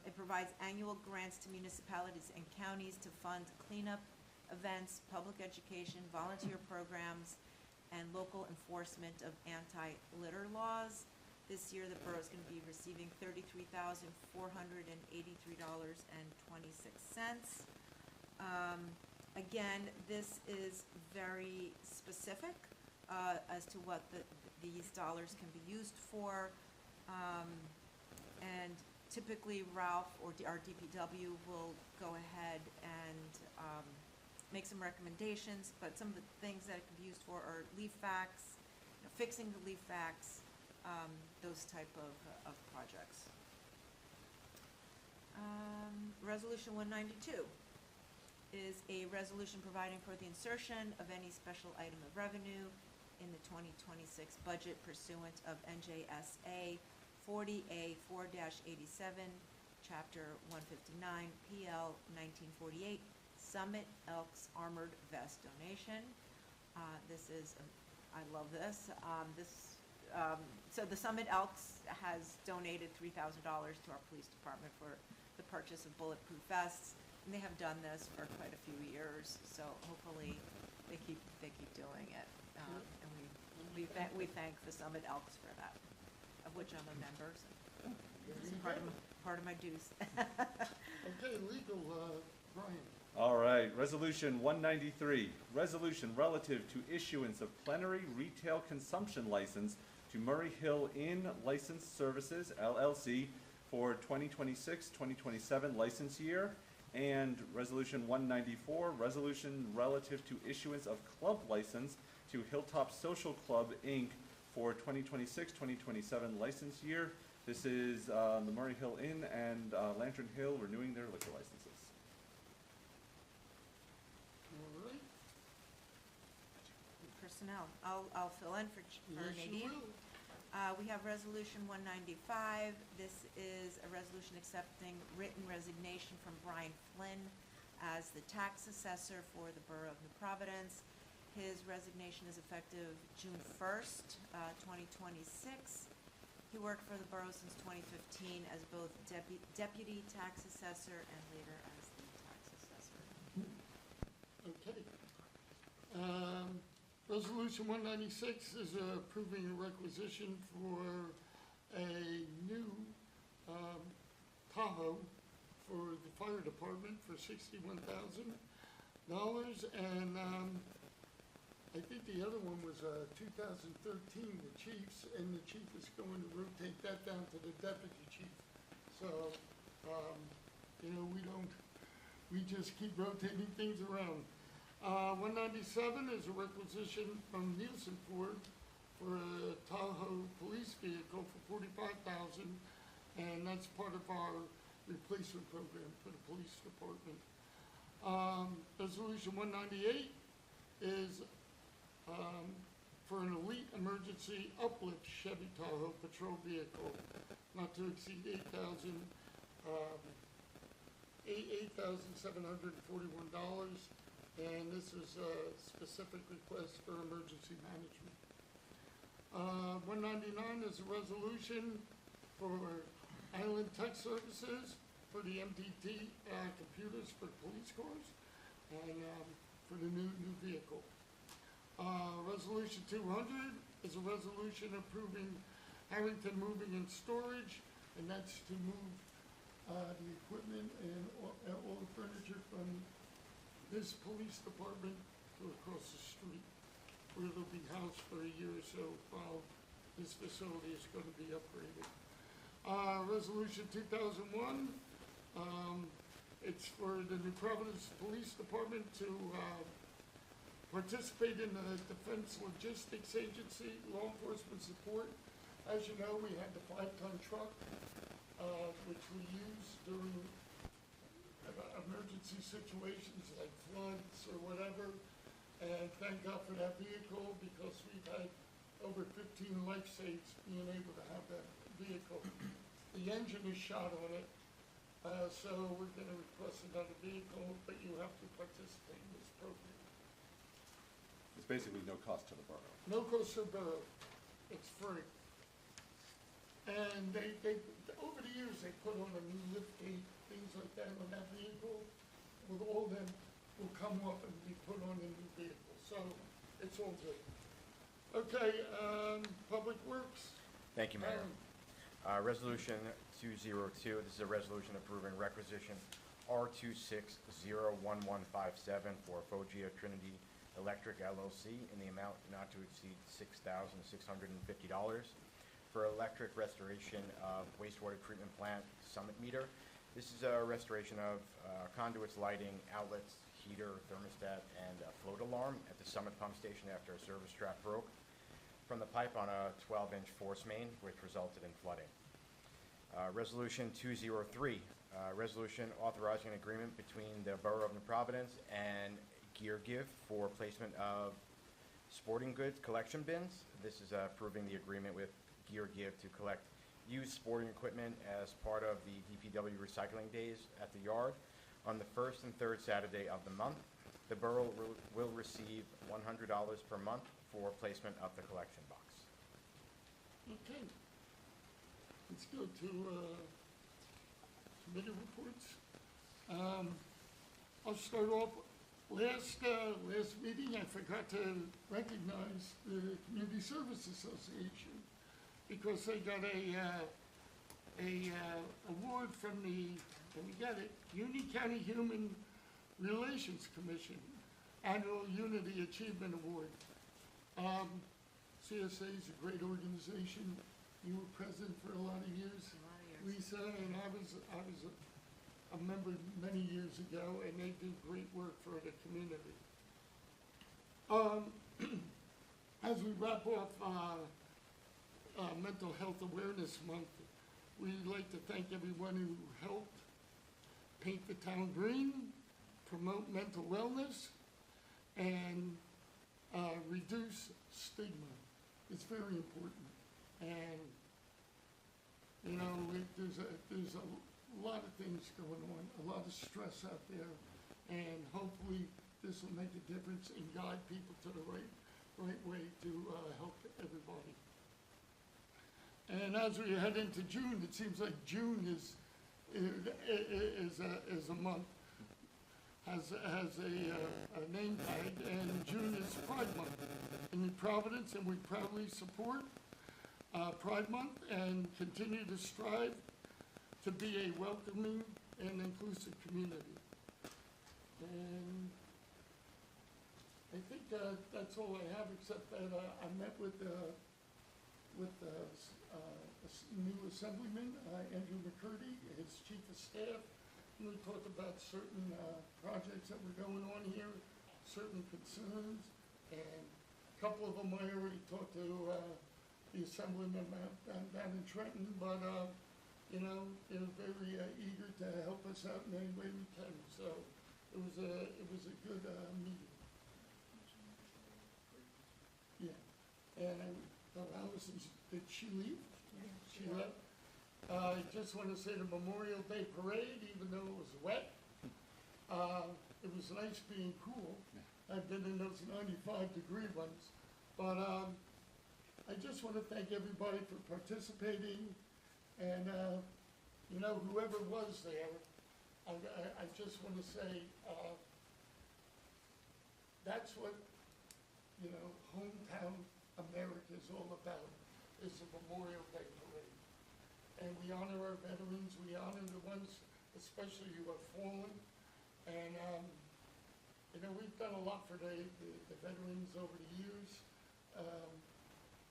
It provides annual grants to municipalities and counties to fund cleanup events, public education, volunteer programs, and local enforcement of anti-litter laws. This year, the borough is going to be receiving $33,483.26. Again, this is very specific as to what these dollars can be used for. And typically Ralph or our DPW will go ahead and make some recommendations, but some of the things that it can be used for are leaf vacs, fixing the leaf vacs, those type of projects. Resolution 192 is a resolution providing for the insertion of any special item of revenue in the 2026 budget pursuant of NJSA 40A 4-87, Chapter 159, PL 1948, Summit Elks Armored Vest donation. This is, I love this. So the Summit Elks has donated $3,000 to our police department for the purchase of bulletproof vests. And they have done this for quite a few years, so hopefully they keep doing it. And we thank the Summit Elks for that, of which I'm a member, so it's part of my dues. Okay, legal, Brian. All right, Resolution 193, resolution relative to issuance of plenary retail consumption license to Murray Hill Inn Licensed Services, LLC, for 2026-2027 license year. And Resolution 194, resolution relative to issuance of club license to Hilltop Social Club, Inc. for 2026-2027 license year. This is the Murray Hill Inn and Lantern Hill renewing their liquor licenses. All right. Personnel, I'll fill in for Yes, you Nadine. will. We have Resolution 195. This is a resolution accepting written resignation from Brian Flynn as the tax assessor for the Borough of New Providence. His resignation is effective June 1st, 2026. He worked for the borough since 2015 as both deputy tax assessor and later as the tax assessor. Okay. Resolution 196 is approving a requisition for a new Tahoe for the fire department for $61,000. And I think the other one was 2013, the chief's, and the chief is going to rotate that down to the deputy chief. So, we just keep rotating things around. 197 is a requisition from Nielsen Ford for a Tahoe police vehicle for $45,000, and that's part of our replacement program for the police department. Resolution 198 is for an elite emergency uplift Chevy Tahoe patrol vehicle, not to exceed $8,741. And this is a specific request for emergency management. 199 is a resolution for Island Tech Services for the MDT computers for police cars and for the new vehicle. Resolution 200 is a resolution approving Harrington Moving and Storage and that's to move the equipment and all the furniture from this police department to across the street, where they'll be housed for a year or so while this facility is going to be upgraded. Resolution 2001, it's for the New Providence Police Department to participate in the Defense Logistics Agency law enforcement support. As you know, we had the 5-ton truck, which we use during emergency situations like floods or whatever. And thank God for that vehicle, because we've had over 15 life saves being able to have that vehicle. The engine is shot on it, so we're going to request another vehicle, but you have to participate in this program. It's basically no cost to the borough. No cost to the borough. It's free. And they over the years, they put on a new lift gate, things like that on that vehicle. With all them will come off and be put on a new vehicle. So it's all good. Okay, Public Works. Thank you, Mayor. Resolution 202, this is a resolution approving requisition R26011157 for Foggia Trinity Electric LLC in the amount not to exceed $6,650 for electric restoration of wastewater treatment plant summit meter. This is a restoration of conduits, lighting, outlets, heater, thermostat, and a float alarm at the summit pump station after a service trap broke from the pipe on a 12-inch force main, which resulted in flooding. Resolution 203, resolution authorizing an agreement between the Borough of New Providence and Gear Give for placement of sporting goods collection bins. This is approving the agreement with Gear Give to collect used sporting equipment as part of the DPW recycling days at the yard on the first and third Saturday of the month. The borough will receive $100 per month for placement of the collection box. Okay. Let's go to committee reports. I'll start off. Last meeting, I forgot to recognize the Community Service Association because they got a award from the, let me get it, Union County Human Relations Commission Annual Unity Achievement Award. CSA is a great organization. You were president for a lot of years, Lisa, and I was a member many years ago, and they do great work for the community. As we wrap off Mental Health Awareness Month, we'd like to thank everyone who helped paint the town green, promote mental wellness, and reduce stigma. It's very important. And, you know, there's a lot of things going on, a lot of stress out there, and hopefully this will make a difference and guide people to the right way to help everybody. And as we head into June, it seems like June is a month, has a name tag, and June is Pride Month in New Providence, and we proudly support Pride Month and continue to strive to be a welcoming and inclusive community. And I think that's all I have, except that I met with the new assemblyman, Andrew McCurdy, his chief of staff. We talked about certain projects that were going on here, certain concerns, and a couple of them I already talked to the assemblyman down in Trenton, but you know, they're very eager to help us out in any way we can. So it was a good meeting. Yeah, and Allison, did she leave? Yeah, she left. I just want to say the Memorial Day Parade, even though it was wet, it was nice being cool. I've been in those 95-degree ones. But I just want to thank everybody for participating. And, you know, whoever was there, I just want to say that's what, you know, hometown America is all about, is the Memorial Day Parade. and we honor our veterans. We honor the ones especially who have fallen. And, you know, we've done a lot for the veterans over the years.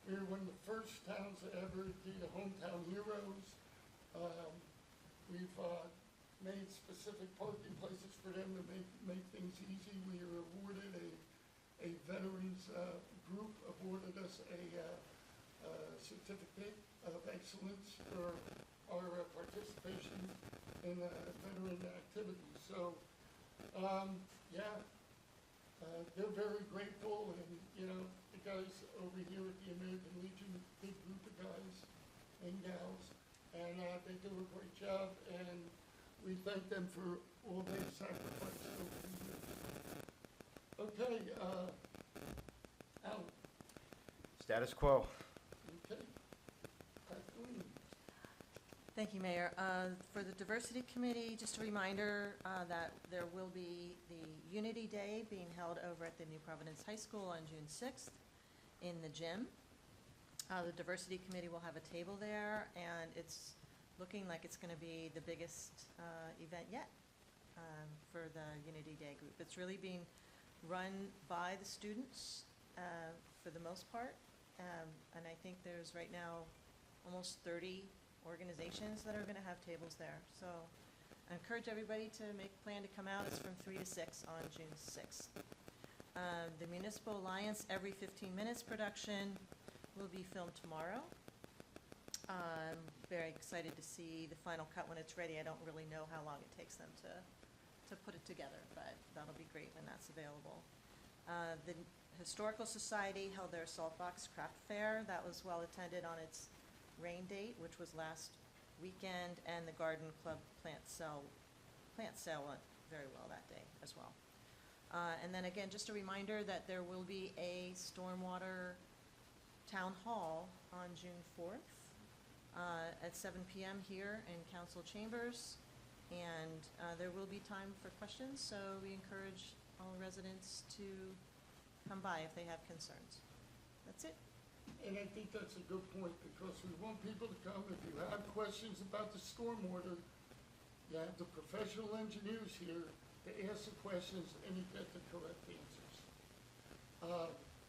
We were one of the first towns to ever do the Hometown Heroes. We've made specific parking places for them to make things easy. We were awarded a veterans group awarded us a certificate of excellence for our participation in veteran activities. So, yeah, they're very grateful, and you know, the guys over here at the American Legion, a big group of guys and gals, and they do a great job, and we thank them for all their sacrifice over the years. Okay, Alan. Status quo. Okay. Kathleen. Thank you, Mayor. For the Diversity Committee, just a reminder that there will be the Unity Day being held over at the New Providence High School on June 6th in the gym. The Diversity Committee will have a table there, and it's looking like it's going to be the biggest event yet for the Unity Day group. It's really being run by the students for the most part, and I think there's right now almost 30 organizations that are going to have tables there. So I encourage everybody to make a plan to come out. It's from 3 to 6 on June 6th. The Municipal Alliance Every 15 Minutes production will be filmed tomorrow. I'm very excited to see the final cut when it's ready. I don't really know how long it takes them to put it together, but that'll be great when that's available. The Historical Society held their Saltbox Craft Fair. That was well attended on its rain date, which was last weekend, and the Garden Club plant sale went very well that day as well. And then again, just a reminder that there will be a stormwater town hall on June 4th at 7 p.m. here in council chambers, and there will be time for questions, so we encourage all residents to come by if they have concerns. That's it. And I think that's a good point, because we want people to come. If you have questions about the stormwater, you have the professional engineers here to ask the questions and you get the correct answers.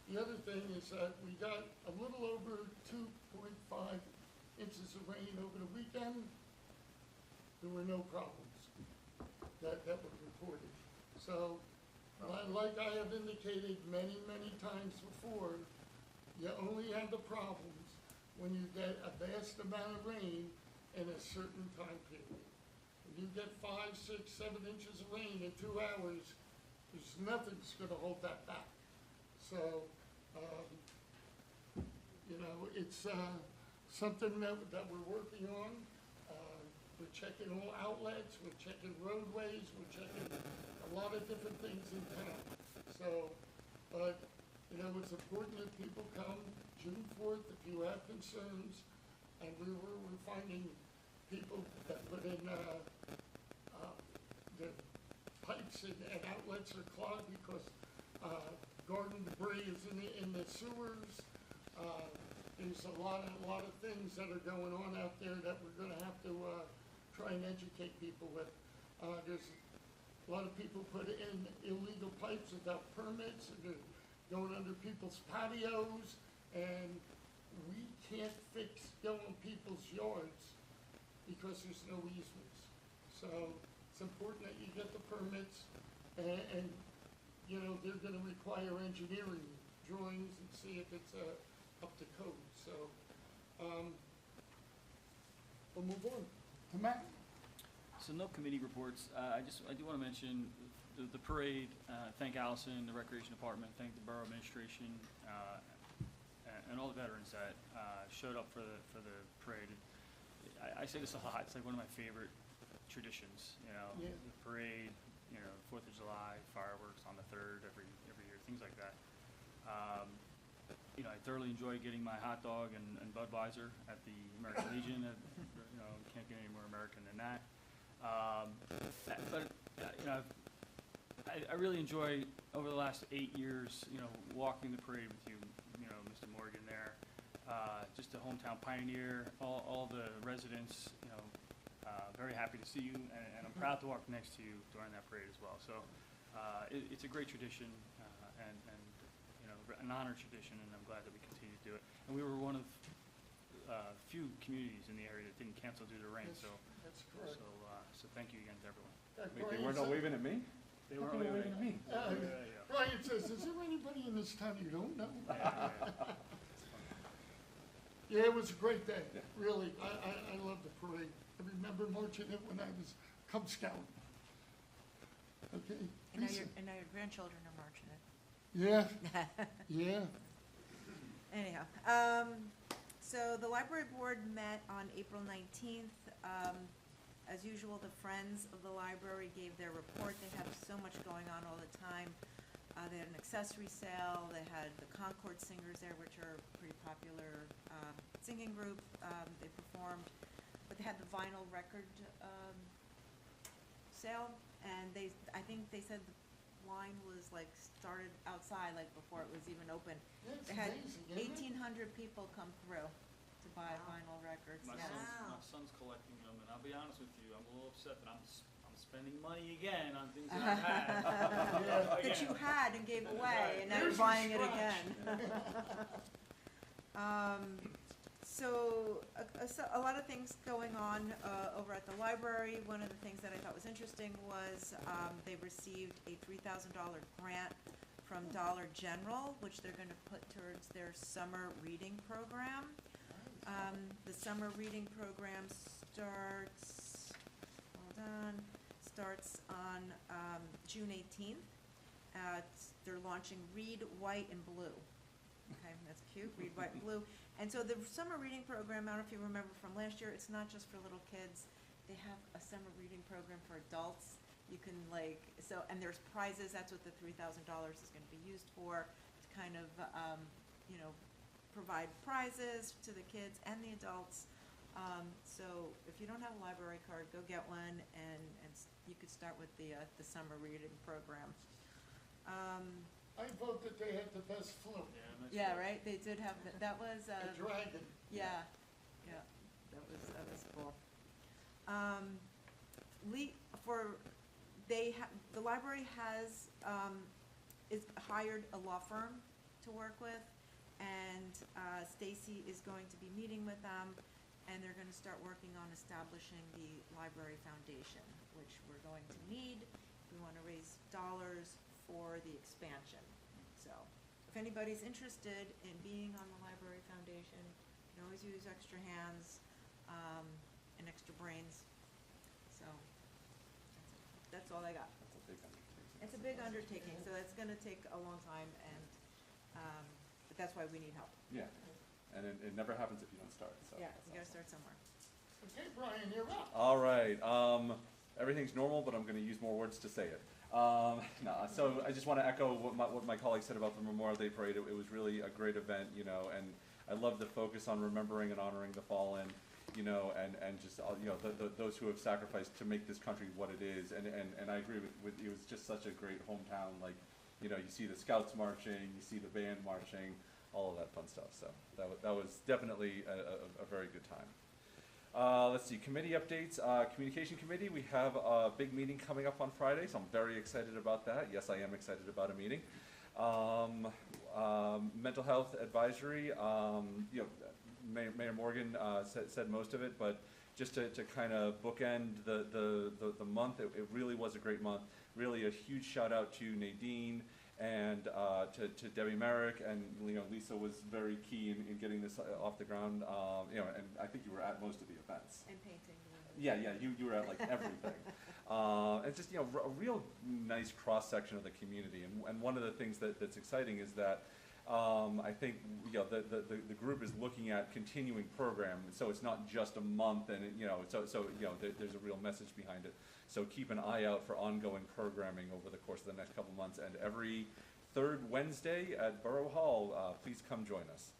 The other thing is that we got a little over 2.5 inches of rain over the weekend. There were no problems that were reported. So, like I have indicated many, many times before, you only have the problems when you get a vast amount of rain in a certain time period. When you get 5, 6, 7 inches of rain in 2 hours, there's nothing's going to hold that back. So, you know, it's something that we're working on. We're checking all outlets, we're checking roadways, we're checking a lot of different things in town. So, but you know, it's important that people come June 4th if you have concerns, and we're finding people that put in the pipes and outlets are clogged because garden debris is in the sewers. There's a lot of things that are going on out there that we're going to have to try and educate people with. There's a lot of people put in illegal pipes without permits, and they're going under people's patios, and we can't go in people's yards because there's no easements. So it's important that you get the permits, and you know, they're going to require engineering drawings and see if it's up to code. So we'll move on to Matt. So no committee reports. I do want to mention the parade. Thank Allison, the Recreation Department, thank the Borough Administration, and all the veterans that showed up for the parade. I say this a lot. It's like one of my favorite traditions. You know, Yeah. the parade. You know, 4th of July, fireworks on the 3rd every year, things like that. You know, I thoroughly enjoy getting my hot dog and Budweiser at the American Legion. You know, can't get any more American than that. But you know, I really enjoy over the last 8 years, you know, walking the parade with you, you know, Mr. Morgan there. just a hometown pioneer, all the residents, you know, very happy to see you, and I'm proud to walk next to you during that parade as well. So it's a great tradition, and you know, an honored tradition, and I'm glad that we continue to do it. And we were one of few communities in the area that didn't cancel due to rain, so That's correct. so thank you again to everyone. Wait, they weren't all waving at me? They weren't waving at me. Brian says, is there anybody in this town you don't know? Yeah, it was a great day, Yeah. really. I love the parade. I remember marching it when I was Cub Scout. Okay. And now Lisa? your grandchildren are marching it. Yeah, yeah. Anyhow, so the library board met on April 19th. As usual, the Friends of the Library gave their report. They have so much going on all the time. They had an accessory sale. They had the Concord Singers there, which are a pretty popular singing group. They performed, but they had the vinyl record sale, and I think they said the line was like started outside, like before it was even open. That's They had amazing, isn't it? 1,800 people come through to buy vinyl records. My Yes. son's collecting them, and I'll be honest with you, I'm a little upset that I'm spending money again on things that I've had. That you had and gave away, and now Here's you're your buying it scratch. again. So a lot of things going on over at the library. One of the things that I thought was interesting was they received a $3,000 grant from Dollar General, which they're going to put towards their summer reading program. The summer reading program starts on June 18th. They're launching Read, White, and Blue. Okay, that's cute, Read, White, and Blue. And so the summer reading program, I don't know if you remember from last year, it's not just for little kids. They have a summer reading program for adults. You can and there's prizes, that's what the $3,000 is gonna be used for, to kind of, provide prizes to the kids and the adults. So if you don't have a library card, go get one, and you could start with the summer reading program. I vote that they had the best float, Yeah, right, they did have, that was, the dragon. yeah, that was cool. The library has, is hired a law firm to work with, and Stacy is going to be meeting with them, and they're gonna start working on establishing the library foundation, which we're going to need. We wanna raise dollars for the expansion. So, if anybody's interested in being on the library foundation, you can always use extra hands, and extra brains. So, that's all I got. That's a big undertaking. It's a big undertaking, so it's gonna take a long time, and, but that's why we need help. Yeah, and it never happens if you don't start, so. Yeah, that's you gotta awesome. start somewhere. Okay, Brian, you're up. All right, everything's normal, but I'm gonna use more words to say it. So I just wanna echo what my colleague said about the Memorial Day Parade. It was really a great event, you know, and I love the focus on remembering and honoring the fallen, you know, and just, you know, those who have sacrificed to make this country what it is. And I agree with, it was just such a great hometown, like, you know, you see the scouts marching, you see the band marching, all of that fun stuff. So that was definitely a very good time. Let's see, committee updates. Communication committee, we have a big meeting coming up on Friday, so I'm very excited about that. Yes, I am excited about a meeting. Mental health advisory, you know, Mayor Morgan said most of it, but just to kind of bookend the month, it really was a great month. Really a huge shout out to Nadine and to Debbie Merrick, and you know, Lisa was very key in getting this off the ground. You know, and I think you were at most of the events. And painting. Yeah, you were at like everything. And just, you know, a real nice cross-section of the community. And one of the things that's exciting is that I think, you know, the group is looking at continuing program, so it's not just a month, and, you know, so you know, there's a real message behind it. So keep an eye out for ongoing programming over the course of the next couple months, and every third Wednesday at Borough Hall, please come join us.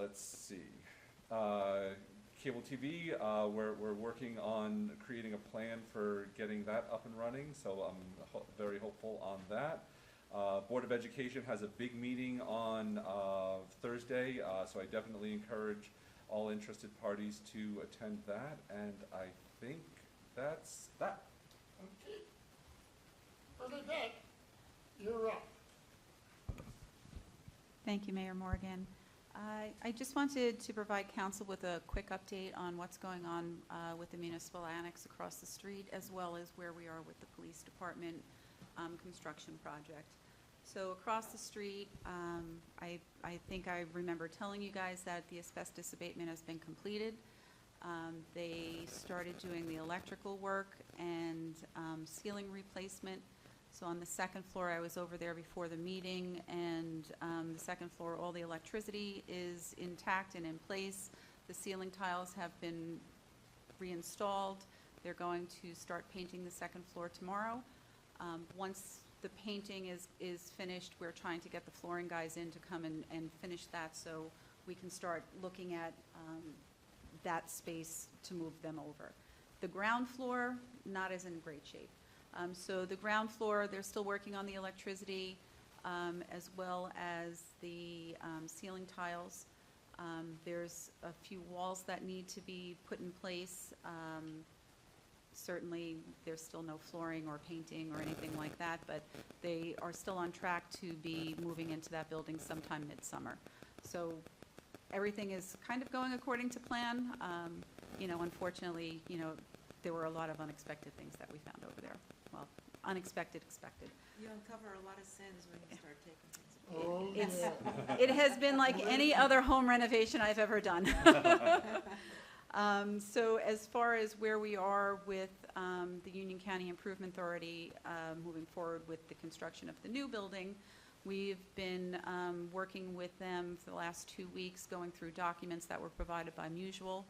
Let's see. Cable TV, we're working on creating a plan for getting that up and running, so I'm very hopeful on that. Board of Education has a big meeting on Thursday, so I definitely encourage all interested parties to attend that, and I think that's that. Okay. Bernadette, you're up. Thank you, Mayor Morgan. I just wanted to provide council with a quick update on what's going on with the municipal annex across the street, as well as where we are with the police department construction project. So across the street, I think I remember telling you guys that the asbestos abatement has been completed. They started doing the electrical work and ceiling replacement. So on the second floor, I was over there before the meeting, and the second floor, all the electricity is intact and in place. The ceiling tiles have been reinstalled. They're going to start painting the second floor tomorrow. Once the painting is finished, we're trying to get the flooring guys in to come and finish that so we can start looking at that space to move them over. The ground floor, not as in great shape. So the ground floor, they're still working on the electricity, as well as the ceiling tiles. There's a few walls that need to be put in place. Certainly, there's still no flooring or painting or anything like that, but they are still on track to be moving into that building sometime midsummer. So everything is kind of going according to plan. Unfortunately, there were a lot of unexpected things that we found over there. Well, unexpected, expected. You uncover a lot of sins when you start taking things Oh, yeah. It has been like any other home renovation I've ever done. So as far as where we are with the Union County Improvement Authority moving forward with the construction of the new building, we've been working with them for the last 2 weeks, going through documents that were provided by Mutual,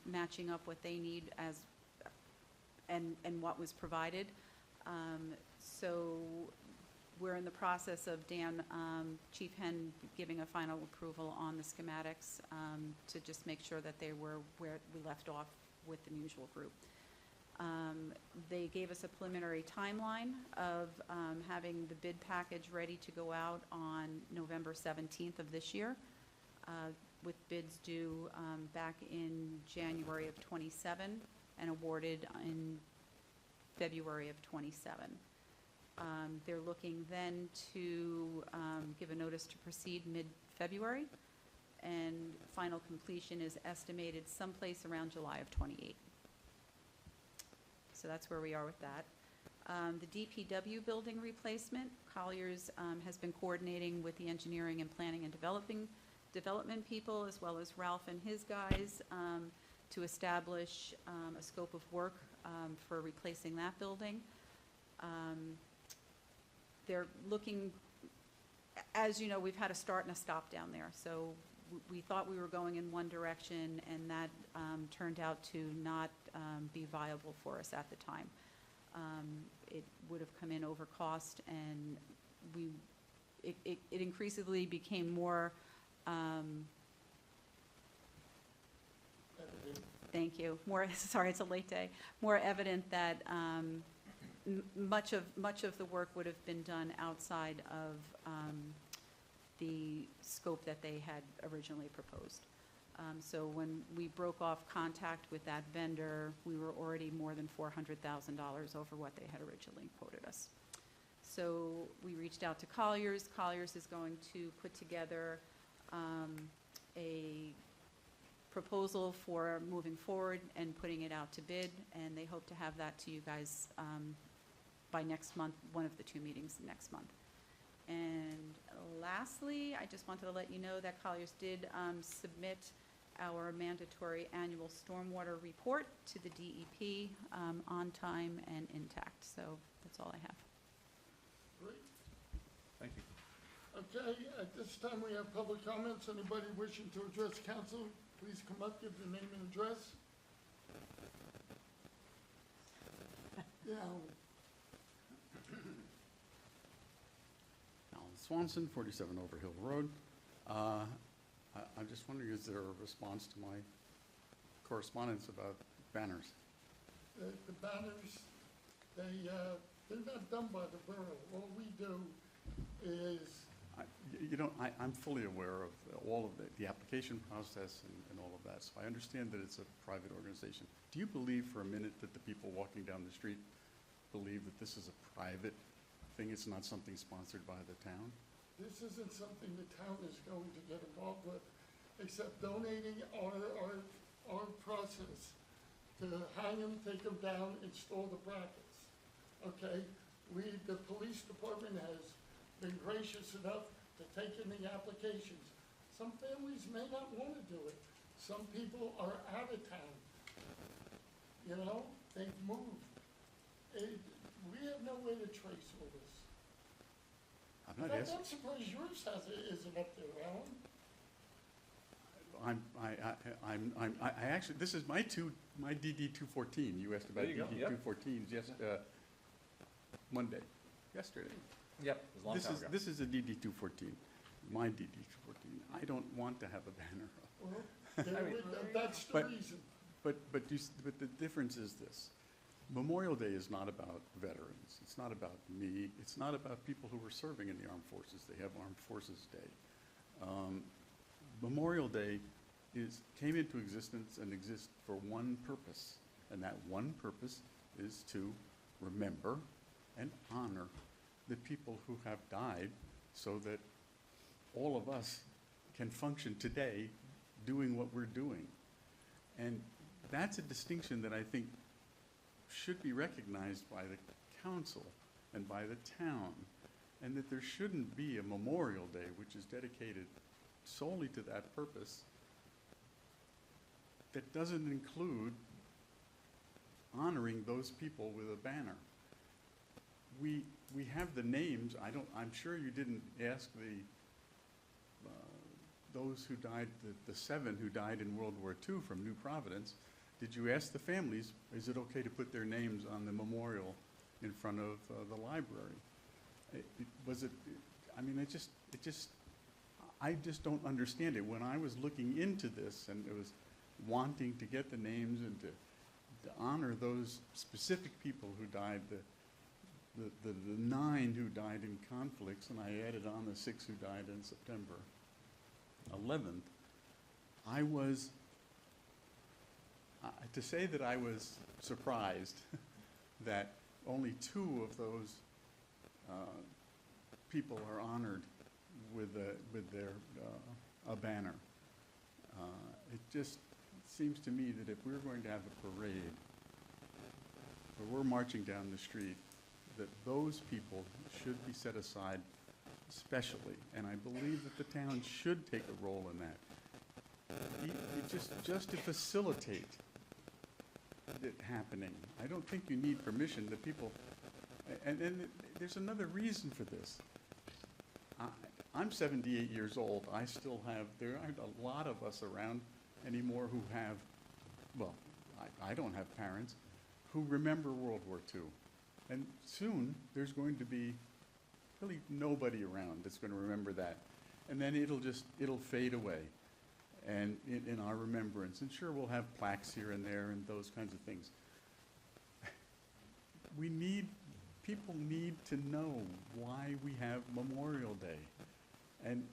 matching up what they need and what was provided. So we're in the process of Chief Henn giving a final approval on the schematics to just make sure that they were where we left off with the Mutual group. They gave us a preliminary timeline of having the bid package ready to go out on November 17th of this year, with bids due back in January of '27 and awarded in February of '27. They're looking then to give a notice to proceed mid-February, and final completion is estimated someplace around July of '28. So that's where we are with that. The DPW building replacement, Colliers has been coordinating with the engineering and planning and development people, as well as Ralph and his guys, to establish a scope of work for replacing that building. They're looking, as you know, we've had a start and a stop down there. So we thought we were going in one direction, and that turned out to not be viable for us at the time. It would have come in over cost, and it increasingly became more, thank you, sorry, it's a late day, more evident that much of the work would have been done outside of the scope that they had originally proposed. So when we broke off contact with that vendor, we were already more than $400,000 over what they had originally quoted us. So we reached out to Colliers. Colliers is going to put together a proposal for moving forward and putting it out to bid, and they hope to have that to you guys by next month, one of the 2 meetings next month. And lastly, I just wanted to let you know that Colliers did submit our mandatory annual stormwater report to the DEP on time and intact. So that's all I have. Great. Thank you. Okay, at this time we have public comments. Anybody wishing to address council, please come up, give your name and address. Yeah. Alan Swanson, 47 Overhill Road. I'm just wondering, is there a response to my correspondence about banners? The banners, They're not done by the borough. All we do is, I'm fully aware of all of the application process and all of that, so I understand that it's a private organization. Do you believe for a minute that the people walking down the street believe that this is a private thing, it's not something sponsored by the town? this isn't something the town is going to get involved with, except donating our process to hang them, take them down, install the brackets. Okay? The police department has been gracious enough to take in the applications. Some families may not want to do it. Some people are out of town. You know, they've moved. We have no way to trace all this. I'm In not fact, asking, I'm surprised yours isn't up there, Alan. I actually, this is my DD 214. You asked about There you go, DD yep. 214s Monday, yesterday. Yep, it was a long time ago. This is a DD 214, my DD 214. I don't want to have a banner up. Well, that's the But- reason. But the difference is this. Memorial Day is not about veterans. It's not about me. It's not about people who were serving in the armed forces. They have Armed Forces Day. Memorial Day came into existence and exists for one purpose, and that one purpose is to remember and honor the people who have died so that all of us can function today doing what we're doing. And that's a distinction that I think should be recognized by the council and by the town, and that there shouldn't be a Memorial Day which is dedicated solely to that purpose that doesn't include honoring those people with a banner. We have the names. I'm sure you didn't ask those who died, the 7 who died in World War II from New Providence. Did you ask the families, is it okay to put their names on the memorial in front of the library? I just don't understand it. When I was looking into this and it was wanting to get the names and to honor those specific people who died, the 9 who died in conflicts, and I added on the 6 who died in September 11th, I was, to say that I was surprised that only 2 of those people are honored with a banner. It just seems to me that if we're going to have a parade, where we're marching down the street, that those people should be set aside specially, and I believe that the town should take a role in that. Just to facilitate it happening. I don't think you need permission. The people, and there's another reason for this. I'm 78 years old. There aren't a lot of us around anymore who have, well, I don't have parents, who remember World War II. And soon, there's going to be really nobody around that's going to remember that. And then it'll fade away and in our remembrance. And sure, we'll have plaques here and there and those kinds of things. People need to know why we have Memorial Day and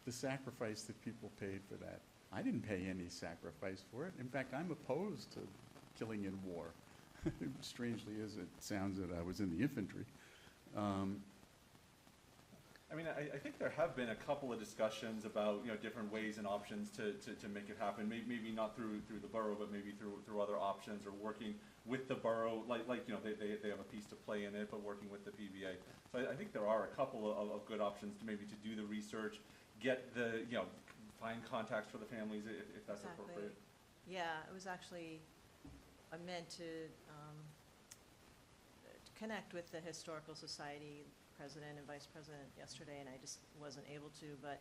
the sacrifice that people paid for that. I didn't pay any sacrifice for it. In fact, I'm opposed to killing in war. Strangely as it sounds that I was in the infantry. I think there have been a couple of discussions about, different ways and options to make it happen. Maybe not through the borough, but maybe through other options, or working with the borough, they have a piece to play in it, but working with the PBA. So I think there are a couple of good options to do the research, get find contacts for the families if that's Exactly. appropriate. Yeah, it was actually, I meant to connect with the Historical Society president and vice president yesterday, and I just wasn't able to, but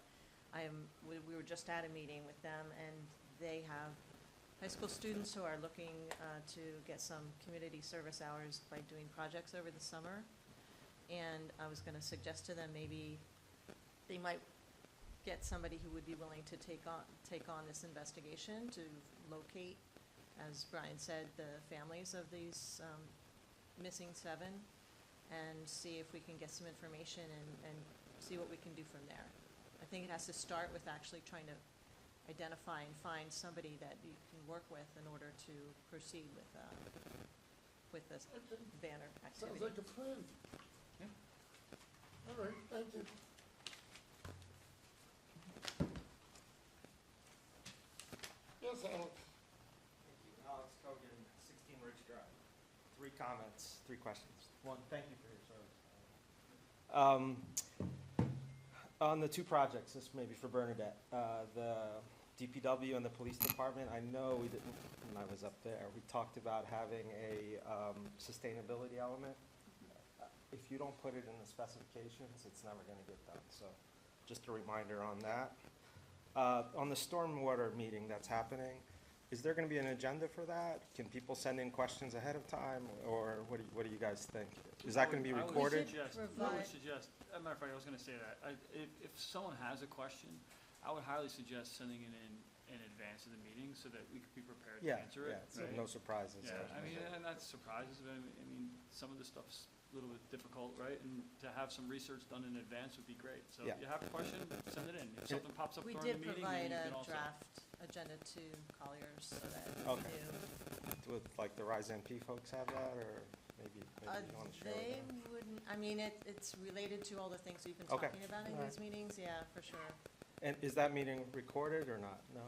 we were just at a meeting with them, and they have high school students who are looking to get some community service hours by doing projects over the summer. And I was gonna suggest to them maybe they might get somebody who would be willing to take on this investigation to locate, as Brian said, the families of these missing 7 and see if we can get some information and see what we can do from there. I think it has to start with actually trying to identify and find somebody that you can work with in order to proceed with this banner Sounds activity. like a plan. All right, thank you. Yes, Alex. Thank you. Alex Kogan, 16 Ridge Drive. 3 comments, 3 questions. 1, thank you for your service. On the 2 projects, this may be for Bernadette, the DPW and the police department, I know we didn't, when I was up there, we talked about having a sustainability element. If you don't put it in the specifications, it's never going to get done. So just a reminder on that. On the stormwater meeting that's happening, is there going to be an agenda for that? Can people send in questions ahead of time, or what do you guys think? Is that going to be recorded? I would suggest, as a matter of fact, I was going to say that. If someone has a question, I would highly suggest sending it in advance of the meeting so that we could be prepared to answer it. So no surprises. Yeah, I mean, and that's surprises, but I mean, some of the stuff's a little bit difficult, right? And to have some research done in advance would be great. So if you have a question, send it in. If something pops up We during did the meeting, then provide you a can also. draft agenda to Colliers so that we Okay. knew. Would like the Rise MP folks have that, or maybe you want to share with They them? wouldn't, I mean, it's related to all the things we've been Okay. talking about in All these meetings, yeah, for sure. And is that meeting recorded or not? No?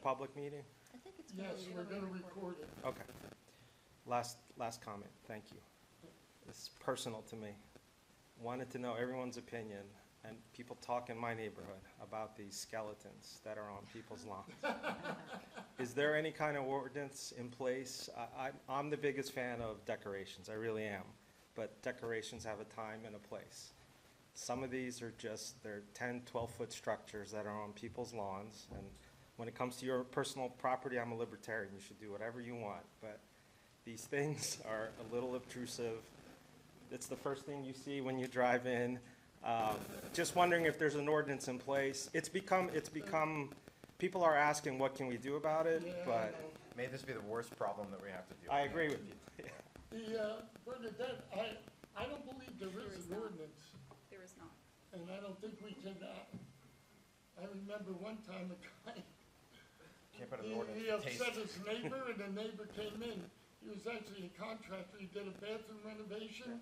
Public meeting? I think it's gonna Yes, be. we're gonna record it. Okay. Last comment, thank you. It's personal to me. Wanted to know everyone's opinion, and people talk in my neighborhood about these skeletons that are on people's lawns. Is there any kind of ordinance in place? I'm the biggest fan of decorations, I really am, but decorations have a time and a place. Some of these are just, they're 10, 12-foot structures that are on people's lawns, and when it comes to your personal property, I'm a libertarian, you should do whatever you want, but these things are a little obtrusive. It's the first thing you see when you drive in. Just wondering if there's an ordinance in place. It's become, people are asking, what can we do about it? Yeah, But May this be the worst problem that we have to deal with. I agree with you. Bernadette, I don't believe there is an ordinance, There is not. and I don't think we can, I remember one time a guy, Can't put an he ordinance for taste. upset his neighbor, and the neighbor came in. He was actually a contractor, he did a bathroom renovation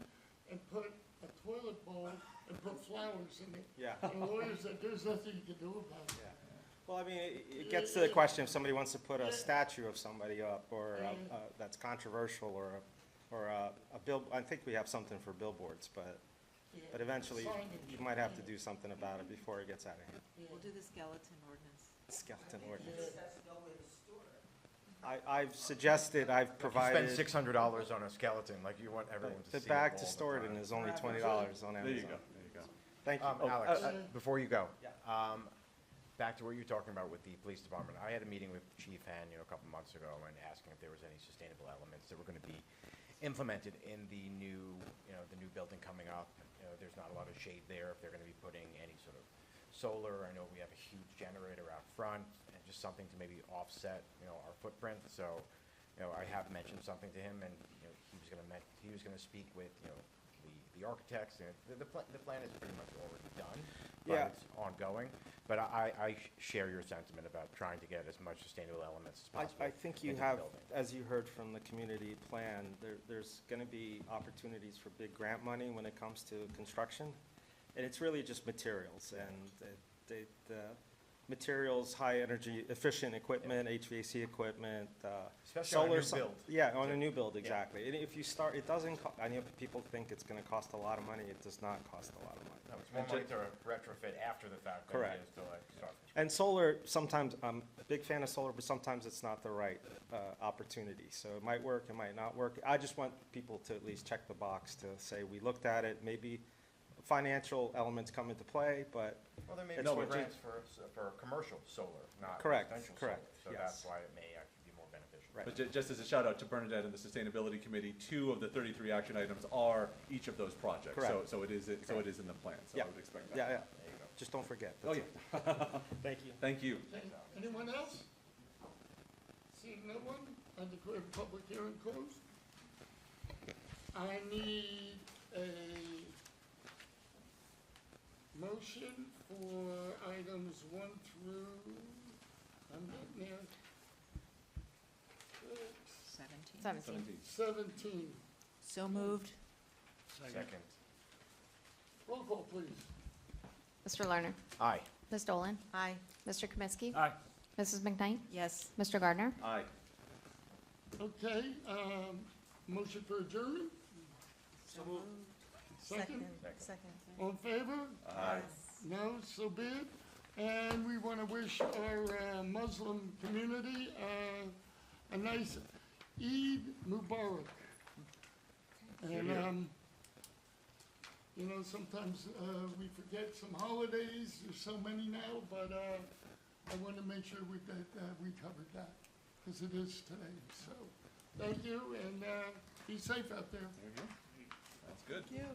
and put a toilet bowl and put flowers in it. Yeah. And the lawyer said, there's nothing you can do about it. Yeah. Well, I mean, it gets to the question, if somebody wants to put a statue of somebody up, or that's controversial, or a bill, I think we have something for billboards, but eventually, you might have to do something about it before it gets out of hand. We'll do the skeleton ordinance. Skeleton ordinance. That's no way to store it. I've suggested, I've provided. Spend $600 on a skeleton, like you want everyone to see The it bag all to the store it time. in is only $20 on Amazon. There you go, there you go. Thank you. Alex, before you go. Yeah. Back to what you were talking about with the police department. I had a meeting with Chief Han, a couple months ago, and asking if there was any sustainable elements that were gonna be implemented in the new, the new building coming up. There's not a lot of shade there, if they're gonna be putting any sort of solar. I know we have a huge generator out front, and just something to maybe offset, our footprint. So, I have mentioned something to him, and, he was gonna speak with, the architects. The plan is pretty much already done, but Yeah. it's ongoing. But I share your sentiment about trying to get as much sustainable elements as possible. I think you into the have, building. as you heard from the community plan, there's going to be opportunities for big grant money when it comes to construction. And it's really just materials, and the materials, high energy efficient equipment, HVAC equipment, Especially on a new solar. build. Yeah, on a new build, exactly. And if you start, it doesn't, I know people think it's going to cost a lot of money. It does not cost a lot of money. No, it's more money to retrofit after the fact than Correct. it is to like start. And solar, sometimes, I'm a big fan of solar, but sometimes it's not the right opportunity. So it might work, it might not work. I just want people to at least check the box to say, we looked at it, maybe financial elements come into play, but Well, there may It's be some what you- grants for commercial solar, not Correct, residential correct, solar. So yes. that's why it may actually be more beneficial. Right. But just as a shout out to Bernadette and the Sustainability Committee, 2 of the 33 action items are each of those projects. Correct. So it is in the plan, so I Yeah. would expect that. yeah, There you go. just don't forget. Oh, That's yeah. it. Thank you. Thank you. Anyone else? Seeing no one, I declare the public hearing closed. I need a motion for items 1 through, I'm getting there, 17. 17. So moved. Second. Roll call, please. Mr. Lerner, Aye. Ms. Dolan, Aye. Mr. Kaminsky, Aye. Mrs. McKnight, Yes. Mr. Gardner. Aye. Okay, motion for adjournment? So moved. Second? Second. All in favor? Aye. No, so be it. And we want to wish our Muslim community a nice Eid Mubarak. And, you know, sometimes we forget some holidays, there's so many now, but I want to make sure we covered that, because it is today. So, thank you, and be safe out there. There you go. That's good. Thank you.